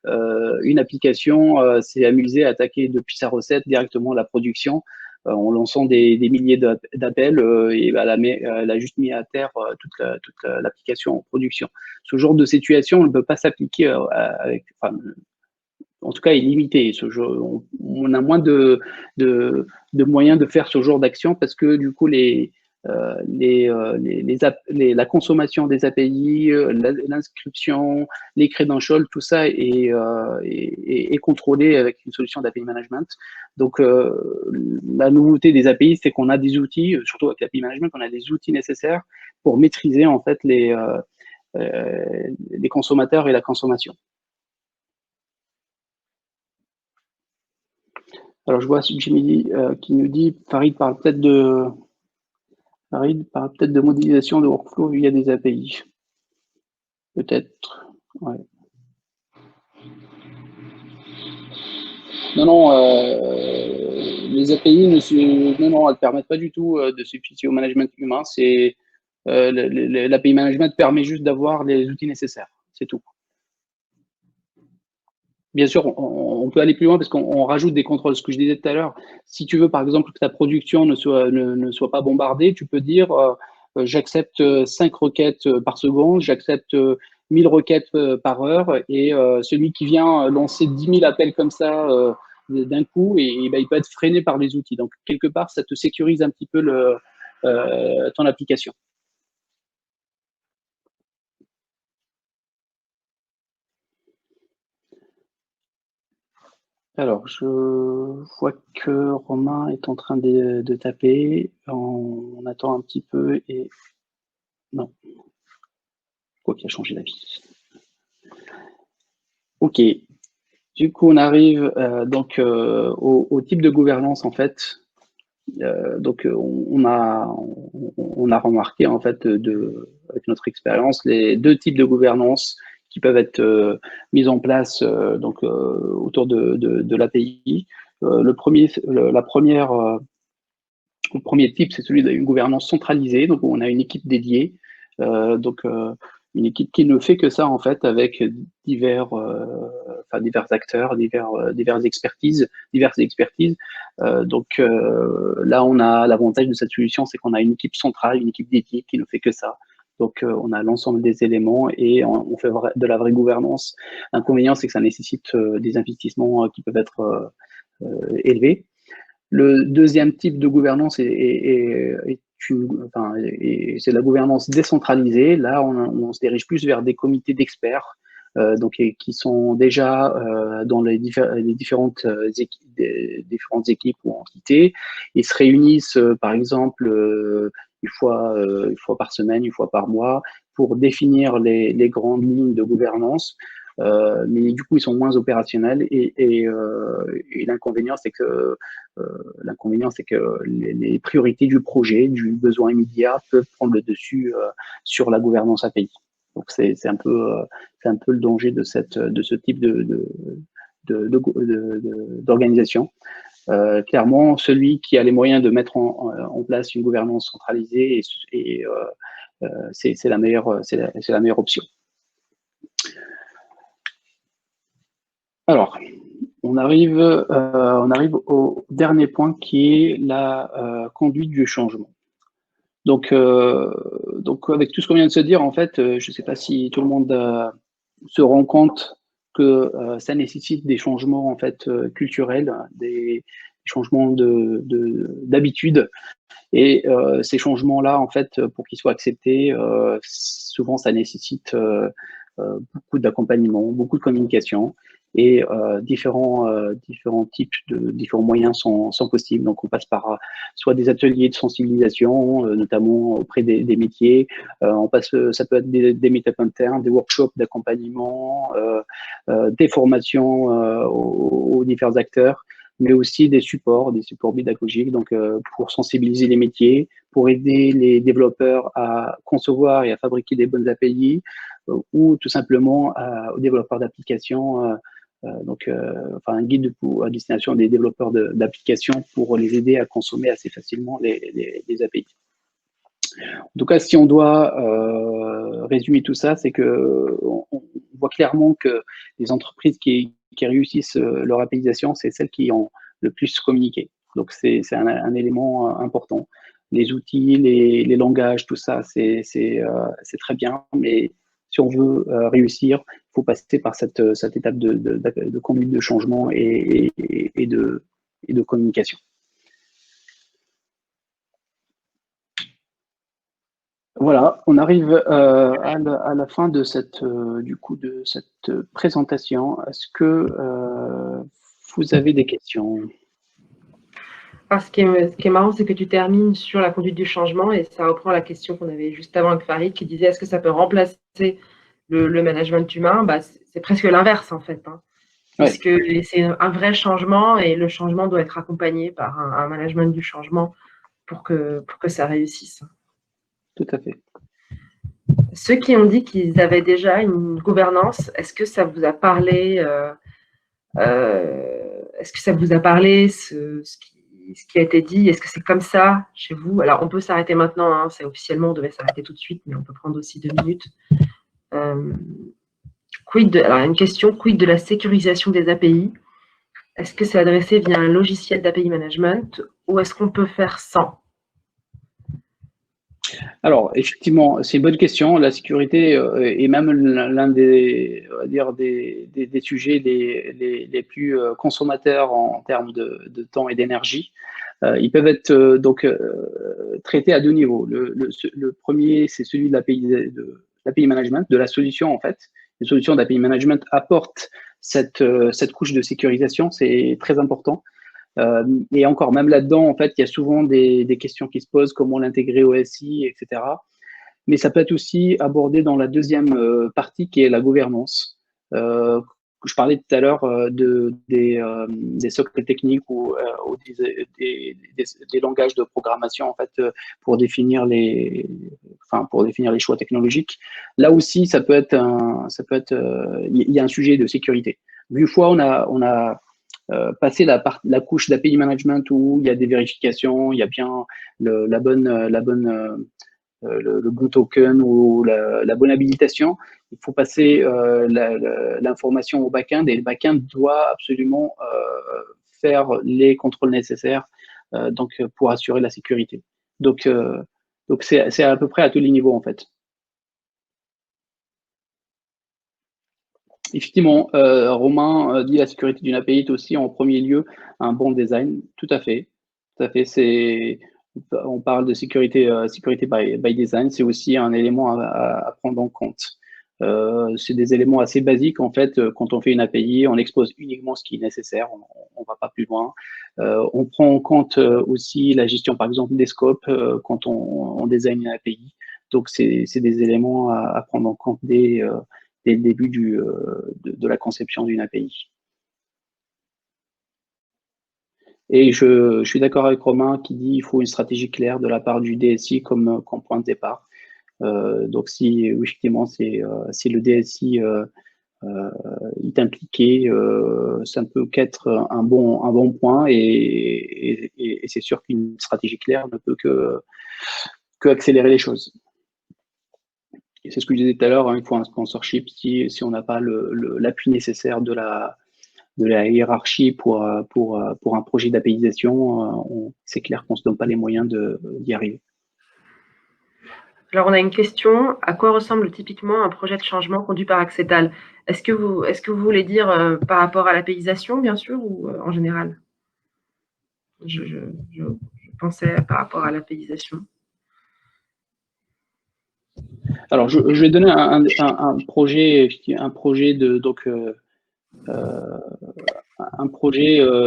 une application s'est amusée à attaquer depuis sa recette directement la production en lançant des milliers d'appels et elle a juste mis à terre toute l'application en production. Ce genre de situation ne peut pas s'appliquer avec, enfin, en tout cas, est limité. On a moins de moyens de faire ce genre d'action parce que du coup, la consommation des API, l'inscription, les credentials, tout ça est contrôlé avec une solution d'API management. Donc, la nouveauté des API, c'est qu'on a des outils, surtout avec l'API management, on a des outils nécessaires pour maîtriser en fait les consommateurs et la consommation. Alors, je vois Jimmy qui nous dit Farid parle peut-être de modélisation de workflow via des API. Peut-être. Ouais. Non, les API ne permettent pas du tout de substituer au management humain. C'est l'API management permet juste d'avoir les outils nécessaires. C'est tout. Bien sûr, on peut aller plus loin parce qu'on rajoute des contrôles. Ce que je disais tout à l'heure, si tu veux par exemple que ta production ne soit pas bombardée, tu peux dire j'accepte 5 requêtes par seconde, j'accepte 1000 requêtes par heure et celui qui vient lancer 10 000 appels comme ça d'un coup, et ben, il peut être freiné par les outils. Donc, quelque part, ça te sécurise un petit peu ton application. Alors, je vois que Romain est en train de taper. On attend un petit peu et... Non. Quoi qu'il a changé d'avis. Ok. Du coup, on arrive donc au type de gouvernance, en fait. Donc, on a remarqué, en fait, avec notre expérience, les deux types de gouvernance qui peuvent être mises en place donc, autour de l'API. Le premier type, c'est celui d'une gouvernance centralisée, donc on a une équipe dédiée, une équipe qui ne fait que ça en fait avec divers acteurs, diverses expertises. Là, on a l'avantage de cette solution, c'est qu'on a une équipe centrale, une équipe dédiée qui ne fait que ça. Donc, on a l'ensemble des éléments et on fait de la vraie gouvernance. L'inconvénient, c'est que ça nécessite des investissements qui peuvent être élevés. Le deuxième type de gouvernance c'est la gouvernance décentralisée. Là, on se dirige plus vers des comités d'experts qui sont déjà dans les différentes équipes ou entités. Ils se réunissent, par exemple, une fois par semaine, une fois par mois, pour définir les grandes lignes de gouvernance. Mais du coup, ils sont moins opérationnels et l'inconvénient, c'est que les priorités du projet, du besoin immédiat, peuvent prendre le dessus sur la gouvernance API. Donc, c'est un peu le danger de ce type d'organisation. Clairement, celui qui a les moyens de mettre en place une gouvernance centralisée, c'est la meilleure option. Alors, on arrive au dernier point qui est la conduite du changement. Donc, avec tout ce qu'on vient de se dire, en fait, je ne sais pas si tout le monde se rend compte que ça nécessite des changements en fait culturels, des changements d'habitude. Et ces changements-là, en fait, pour qu'ils soient acceptés, souvent ça nécessite beaucoup d'accompagnement, beaucoup de communication, et différents moyens sont possibles. Donc on passe par soit des ateliers de sensibilisation, notamment auprès des métiers, ça peut être des meet-up internes, des workshops d'accompagnement, des formations aux différents acteurs, mais aussi des supports pédagogiques, donc pour sensibiliser les métiers, pour aider les développeurs à concevoir et à fabriquer des bonnes API, ou tout simplement aux développeurs d'applications, enfin un guide à destination des développeurs d'applications pour les aider à consommer assez facilement les API. En tout cas, si on doit résumer tout ça, c'est qu'on voit clairement que les entreprises qui réussissent leur APIisation, c'est celles qui ont le plus communiqué. Donc, c'est un élément important. Les outils, les langages, tout ça, c'est très bien, mais si on veut réussir, il faut passer par cette étape de conduite de changement et de communication. Voilà, on arrive à la fin de cette présentation. Est-ce que vous avez des questions?
Alors, ce qui est marrant, c'est que tu termines sur la conduite du changement et ça reprend la question qu'on avait juste avant avec Farid qui disait est-ce que ça peut remplacer le management humain? C'est presque l'inverse en fait, hein, puisque ouais, c'est un vrai changement et le changement doit être accompagné par un management du changement pour que ça réussisse.
Tout à fait.
Ceux qui ont dit qu'ils avaient déjà une gouvernance, est-ce que ça vous a parlé est-ce que ça vous a parlé ce qui a été dit? Est-ce que c'est comme ça chez vous? Alors, on peut s'arrêter maintenant, hein, c'est officiellement, on devait s'arrêter tout de suite, mais on peut prendre aussi 2 minutes. Alors, une question, quid de la sécurisation des API? Est-ce que c'est adressé via un logiciel d'API management ou est-ce qu'on peut faire sans?
Alors, effectivement, c'est une bonne question. La sécurité est même l'un des sujets les plus consommateurs en termes de temps et d'énergie. Ils peuvent être traités à deux niveaux. Le premier, c'est celui de l'API management, de la solution en fait. Une solution d'API management apporte cette couche de sécurisation, c'est très important. Et encore, même là-dedans, en fait, il y a souvent des questions qui se posent, comment l'intégrer au SI, etc. Mais ça peut être aussi abordé dans la deuxième partie qui est la gouvernance. Je parlais tout à l'heure des socles techniques ou des langages de programmation en fait pour définir les choix technologiques. Là aussi, ça peut être il y a un sujet de sécurité. Une fois on a passer la couche d'API management où il y a des vérifications, il y a bien le bon token ou la bonne habilitation. Il faut passer l'information au back-end et le back-end doit absolument faire les contrôles nécessaires pour assurer la sécurité. Donc c'est à peu près à tous les niveaux en fait. Effectivement, Romain dit la sécurité d'une API est aussi en premier lieu un bon design. Tout à fait. Tout à fait. On parle de sécurité by design, c'est aussi un élément à prendre en compte. C'est des éléments assez basiques en fait. Quand on fait une API, on expose uniquement ce qui est nécessaire, on ne va pas plus loin. On prend en compte aussi la gestion par exemple des scopes quand on design une API. Donc c'est des éléments à prendre en compte dès le début de la conception d'une API. Et je suis d'accord avec Romain qui dit qu'il faut une stratégie claire de la part du DSI comme point de départ. Donc si effectivement si le DSI est impliqué, ça ne peut qu'être un bon point et c'est sûr qu'une stratégie claire ne peut que accélérer les choses. Et c'est ce que je disais tout à l'heure, hein, il faut un sponsorship si on n'a pas l'appui nécessaire de la hiérarchie pour un projet d'APIisation, c'est clair qu'on ne se donne pas les moyens d'y arriver.
Alors, on a une question. À quoi ressemble typiquement un projet de changement conduit par Accetal? Est-ce que vous voulez dire par rapport à l'APIisation, bien sûr, ou en général? je pensais par rapport à l'APIisation.
Alors, je vais donner un projet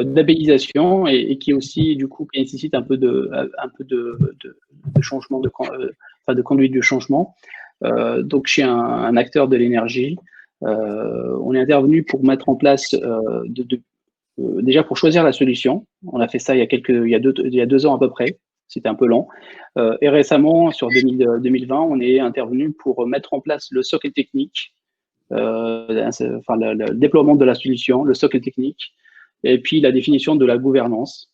d'APIisation et qui aussi du coup qui nécessite un peu de changement de conduite du changement. Donc chez un acteur de l'énergie, on est intervenu pour mettre en place déjà pour choisir la solution. On a fait ça il y a 2 ans à peu près. C'était un peu lent. Et récemment, sur 2020, on est intervenu pour mettre en place le socle technique, le déploiement de la solution, le socle technique, et puis la définition de la gouvernance.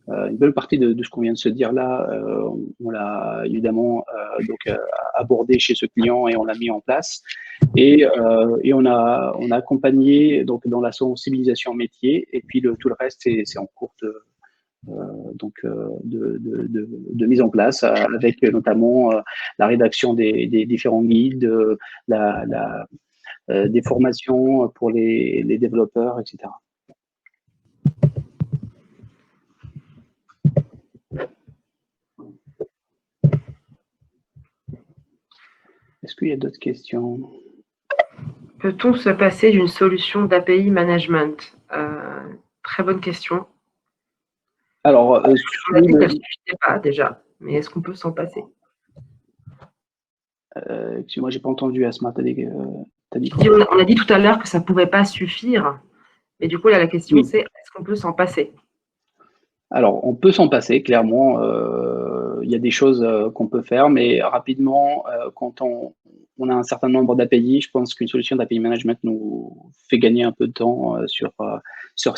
Une bonne partie de ce qu'on vient de se dire là, on l'a évidemment abordé chez ce client et on l'a mis en place. Et on a accompagné donc dans la sensibilisation métier, et puis tout le reste c'est en cours de mise en place, avec notamment la rédaction des différents guides, des formations pour les développeurs, etc. Est-ce qu'il y a d'autres questions?
Peut-on se passer d'une solution d'API management? Très bonne question.
Alors,
on a dit qu'elle ne suffisait pas déjà, mais est-ce qu'on peut s'en passer?
Excuse-moi, j'ai pas entendu, Asma.
On a dit tout à l'heure que ça ne pouvait pas suffire, mais du coup, là, la question, c'est est-ce qu'on peut s'en passer?
Alors, on peut s'en passer, clairement. Il y a des choses qu'on peut faire, mais rapidement, quand on a un certain nombre d'API, je pense qu'une solution d'API management nous fait gagner un peu de temps sur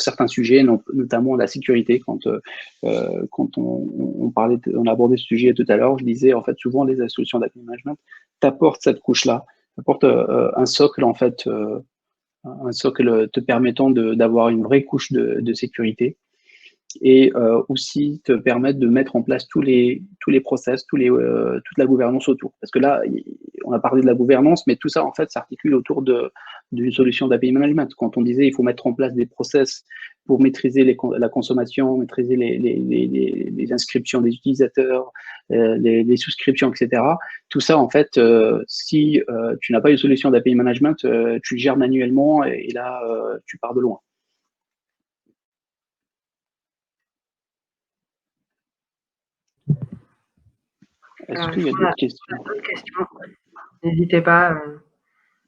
certains sujets, notamment la sécurité. Quand on a abordé ce sujet tout à l'heure, je disais, en fait, souvent, les solutions d'API management t'apportent cette couche-là, t'apportent un socle, en fait, un socle te permettant d'avoir une vraie couche de sécurité, et aussi te permettre de mettre en place tous les process, toute la gouvernance autour. Parce que là, on a parlé de la gouvernance, mais tout ça, en fait, s'articule autour d'une solution d'API management. Quand on disait il faut mettre en place des process pour maîtriser la consommation, maîtriser les inscriptions des utilisateurs, les souscriptions, etc. Tout ça, en fait, si tu n'as pas une solution d'API management, tu le gères manuellement, et là, tu pars de loin. Est-ce qu'il y a d'autres questions?
N'hésitez pas à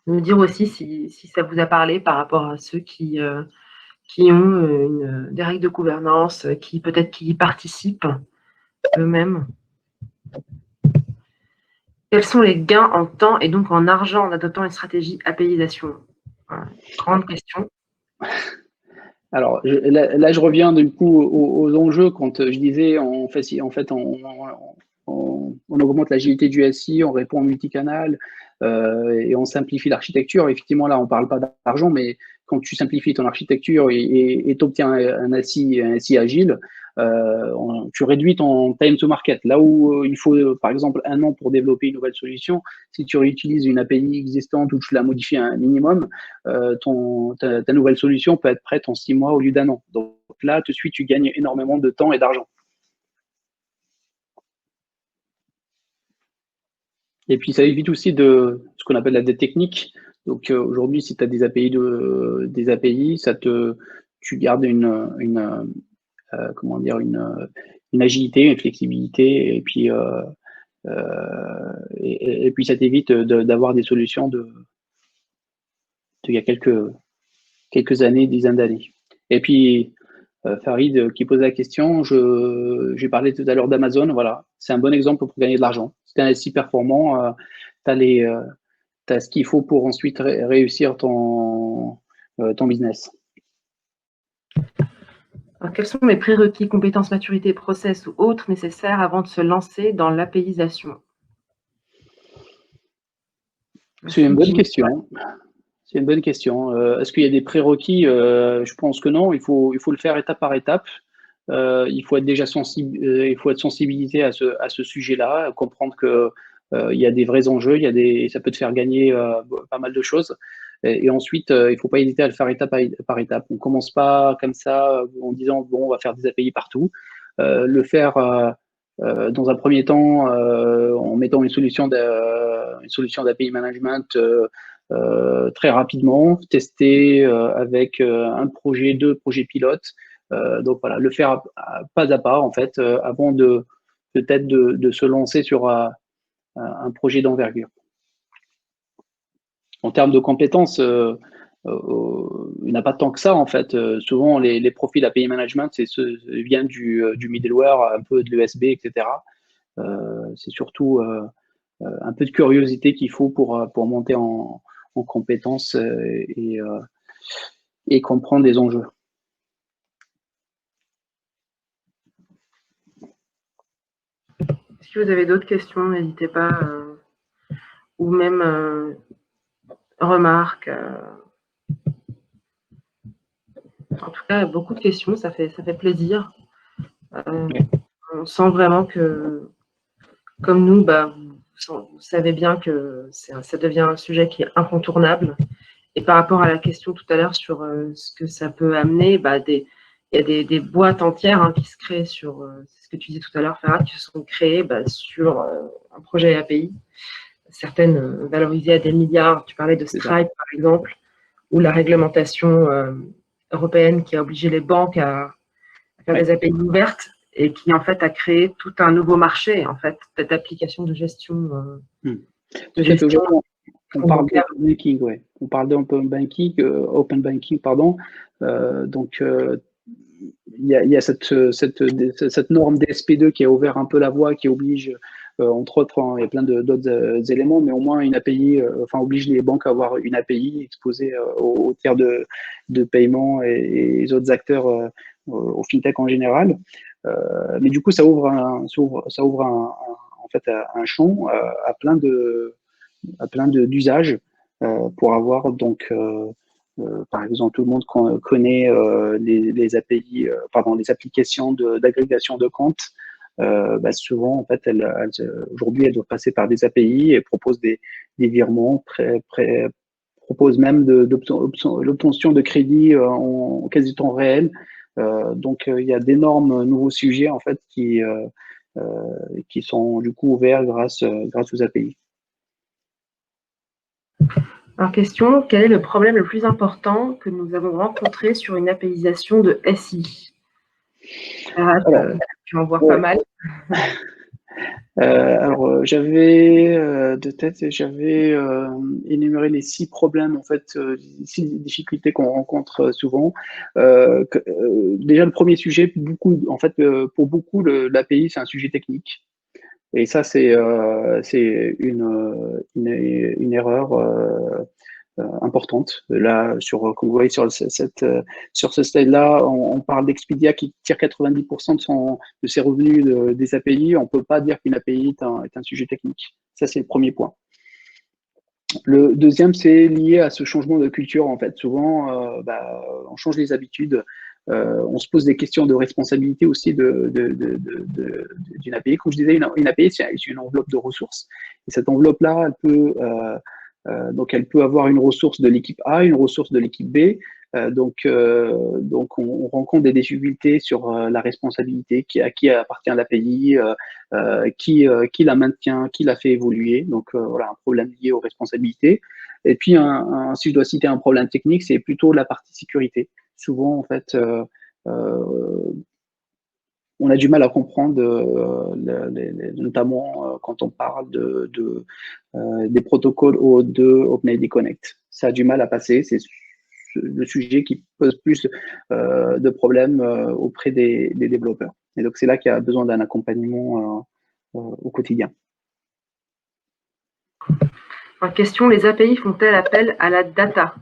nous dire aussi si ça vous a parlé par rapport à ceux qui ont des règles de gouvernance, peut-être qui y participent eux-mêmes. Quels sont les gains en temps et donc en argent en adoptant une stratégie APIisation? Voilà. Grande question.
Alors là, je reviens du coup aux enjeux. Quand je disais, on augmente l'agilité du SI, on répond en multicanal, et on simplifie l'architecture. Effectivement, là, on ne parle pas d'argent, mais quand tu simplifies ton architecture et tu obtiens un SI agile, tu réduis ton time to market. Là où il faut, par exemple, 1 an pour développer une nouvelle solution, si tu réutilises une API existante ou tu la modifies un minimum, ta nouvelle solution peut être prête en 6 mois au lieu d'1 an. Donc là, tout de suite, tu gagnes énormément de temps et d'argent. Et puis, ça évite aussi de ce qu'on appelle la dette technique. Donc, aujourd'hui, si tu as des API, tu gardes une agilité, une flexibilité, et puis, ça t'évite d'avoir des solutions il y a quelques années, dizaines d'années. Et puis, Farid qui pose la question, j'ai parlé tout à l'heure d'Amazon, voilà, c'est un bon exemple pour gagner de l'argent. Si tu es un SI performant, tu as ce qu'il faut pour ensuite réussir ton business.
Alors, quels sont les prérequis, compétences, maturité, process ou autres nécessaires avant de se lancer dans l'APIisation?
C'est une bonne question. C'est une bonne question. Est-ce qu'il y a des prérequis? Je pense que non. Il faut le faire étape par étape. Il faut être déjà il faut être sensibilisé à ce sujet-là, comprendre que il y a des vrais enjeux, ça peut te faire gagner pas mal de choses. Et ensuite, il ne faut pas hésiter à le faire étape par étape. On ne commence pas comme ça en disant, bon, on va faire des API partout. Le faire dans un premier temps en mettant une solution d'API management très rapidement, tester avec un projet, 2 projets pilotes. Donc voilà, le faire pas à pas en fait, avant de peut-être de se lancer sur un projet d'envergure. En termes de compétences, il n'y en a pas tant que ça en fait. Souvent, les profils API management, viennent du middleware, un peu de l'USB, etc. C'est surtout un peu de curiosité qu'il faut pour monter en compétences et comprendre les enjeux.
Si vous avez d'autres questions, n'hésitez pas, ou même remarques. En tout cas, beaucoup de questions, ça fait plaisir.
Oui.
On sent vraiment que, comme nous, vous savez bien que ça devient un sujet qui est incontournable. Et par rapport à la question tout à l'heure sur ce que ça peut amener, il y a des boîtes entières qui se créent sur, c'est ce que tu disais tout à l'heure, Farah, qui se sont créées sur un projet API. Certaines valorisées à des milliards. Tu parlais de Stripe, par exemple, ou la réglementation européenne qui a obligé les banques à faire des API ouvertes et qui, en fait, a créé tout un nouveau marché, en fait, cette application de gestion.
On parle d'open banking, ouais. On parle d'open banking, pardon. Donc, il y a cette norme DSP2 qui a ouvert un peu la voie, qui oblige, entre autres, il y a plein d'autres éléments, mais au moins une API, oblige les banques à avoir une API exposée aux tiers de paiement et les autres acteurs, au fintech en général. Mais du coup, ça ouvre en fait un champ à plein d'usages pour avoir donc par exemple, tout le monde connaît les API, les applications d'agrégation de comptes. Souvent, en fait, aujourd'hui, elles doivent passer par des API et proposent des virements, proposent même l'obtention de crédit en quasi temps réel. Donc, il y a d'énormes nouveaux sujets en fait qui sont du coup ouverts grâce aux API.
Alors, question, quel est le problème le plus important que nous avons rencontré sur une APIisation de SI? Tu en vois pas mal.
Alors, j'avais de tête, j'avais énuméré les 6 problèmes, en fait, 6 difficultés qu'on rencontre souvent. Déjà, le premier sujet, pour beaucoup, l'API, c'est un sujet technique. Et ça, c'est une erreur importante. Là, comme vous voyez sur ce slide-là, on parle d'Expedia qui tire 90% de ses revenus des API. On ne peut pas dire qu'une API est un sujet technique. Ça, c'est le premier point. Le deuxième, c'est lié à ce changement de culture. En fait, souvent, on change les habitudes. On se pose des questions de responsabilité aussi d'une API. Comme je disais, une API, c'est une enveloppe de ressources. Et cette enveloppe-là, elle peut avoir une ressource de l'équipe A, une ressource de l'équipe B. Donc, on rencontre des difficultés sur la responsabilité, à qui appartient l'API, qui la maintient, qui la fait évoluer. Donc, voilà, un problème lié aux responsabilités. Et puis, si je dois citer un problème technique, c'est plutôt la partie sécurité. Souvent, en fait, on a du mal à comprendre, notamment quand on parle des protocoles OAuth2, OpenID Connect. Ça a du mal à passer. C'est le sujet qui pose plus de problèmes auprès des développeurs. Et donc, c'est là qu'il y a besoin d'un accompagnement au quotidien.
En question, les API font-elles appel à la data?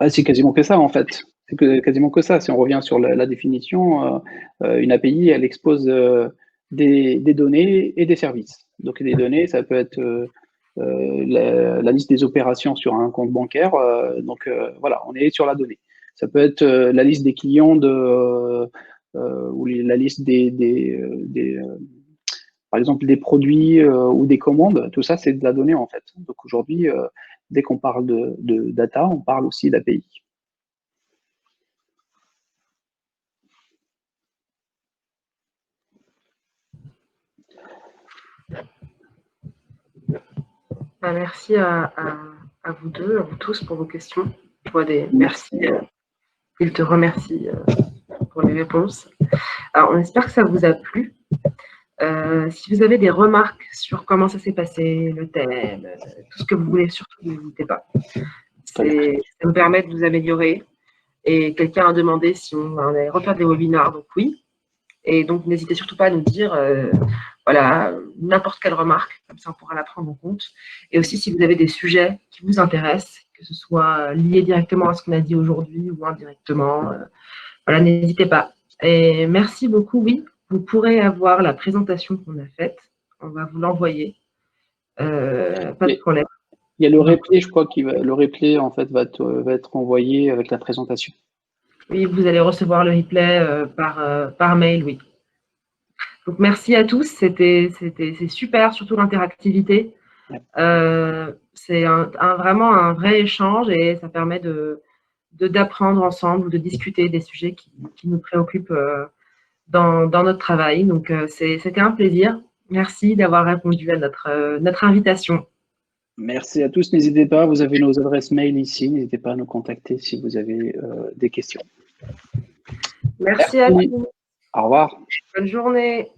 C'est quasiment que ça, en fait. C'est quasiment que ça. Si on revient sur la définition, une API, elle expose des données et des services. Donc, des données, ça peut être la liste des opérations sur un compte bancaire. Voilà, on est sur la donnée. Ça peut être la liste des clients ou la liste par exemple, des produits ou des commandes. Tout ça, c'est de la donnée, en fait. Donc, aujourd'hui, dès qu'on parle de data, on parle aussi d'API.
Merci à vous deux, à vous tous pour vos questions. Je vois des merci. Il te remercie pour les réponses. Alors, on espère que ça vous a plu. Si vous avez des remarques sur comment ça s'est passé, le thème, tout ce que vous voulez, surtout n'hésitez pas. Ça nous permet de nous améliorer. Et quelqu'un a demandé si on allait refaire des webinars, donc oui. Et donc, n'hésitez surtout pas à nous dire, voilà, n'importe quelle remarque, comme ça on pourra la prendre en compte. Et aussi, si vous avez des sujets qui vous intéressent, que ce soit lié directement à ce qu'on a dit aujourd'hui ou indirectement, voilà, n'hésitez pas. Et merci beaucoup, oui. Vous pourrez avoir la présentation qu'on a faite. On va vous l'envoyer. Pas de problème.
Il y a le replay, je crois, le replay en fait va être envoyé avec la présentation.
Oui, vous allez recevoir le replay par mail, oui. Donc merci à tous, c'est super, surtout l'interactivité. C'est vraiment un vrai échange et ça permet d'apprendre ensemble ou de discuter des sujets qui nous préoccupent dans notre travail. Donc c'était un plaisir. Merci d'avoir répondu à notre invitation.
Merci à tous. N'hésitez pas, vous avez nos adresses mail ici. N'hésitez pas à nous contacter si vous avez des questions.
Merci à tous.
Au revoir.
Bonne journée.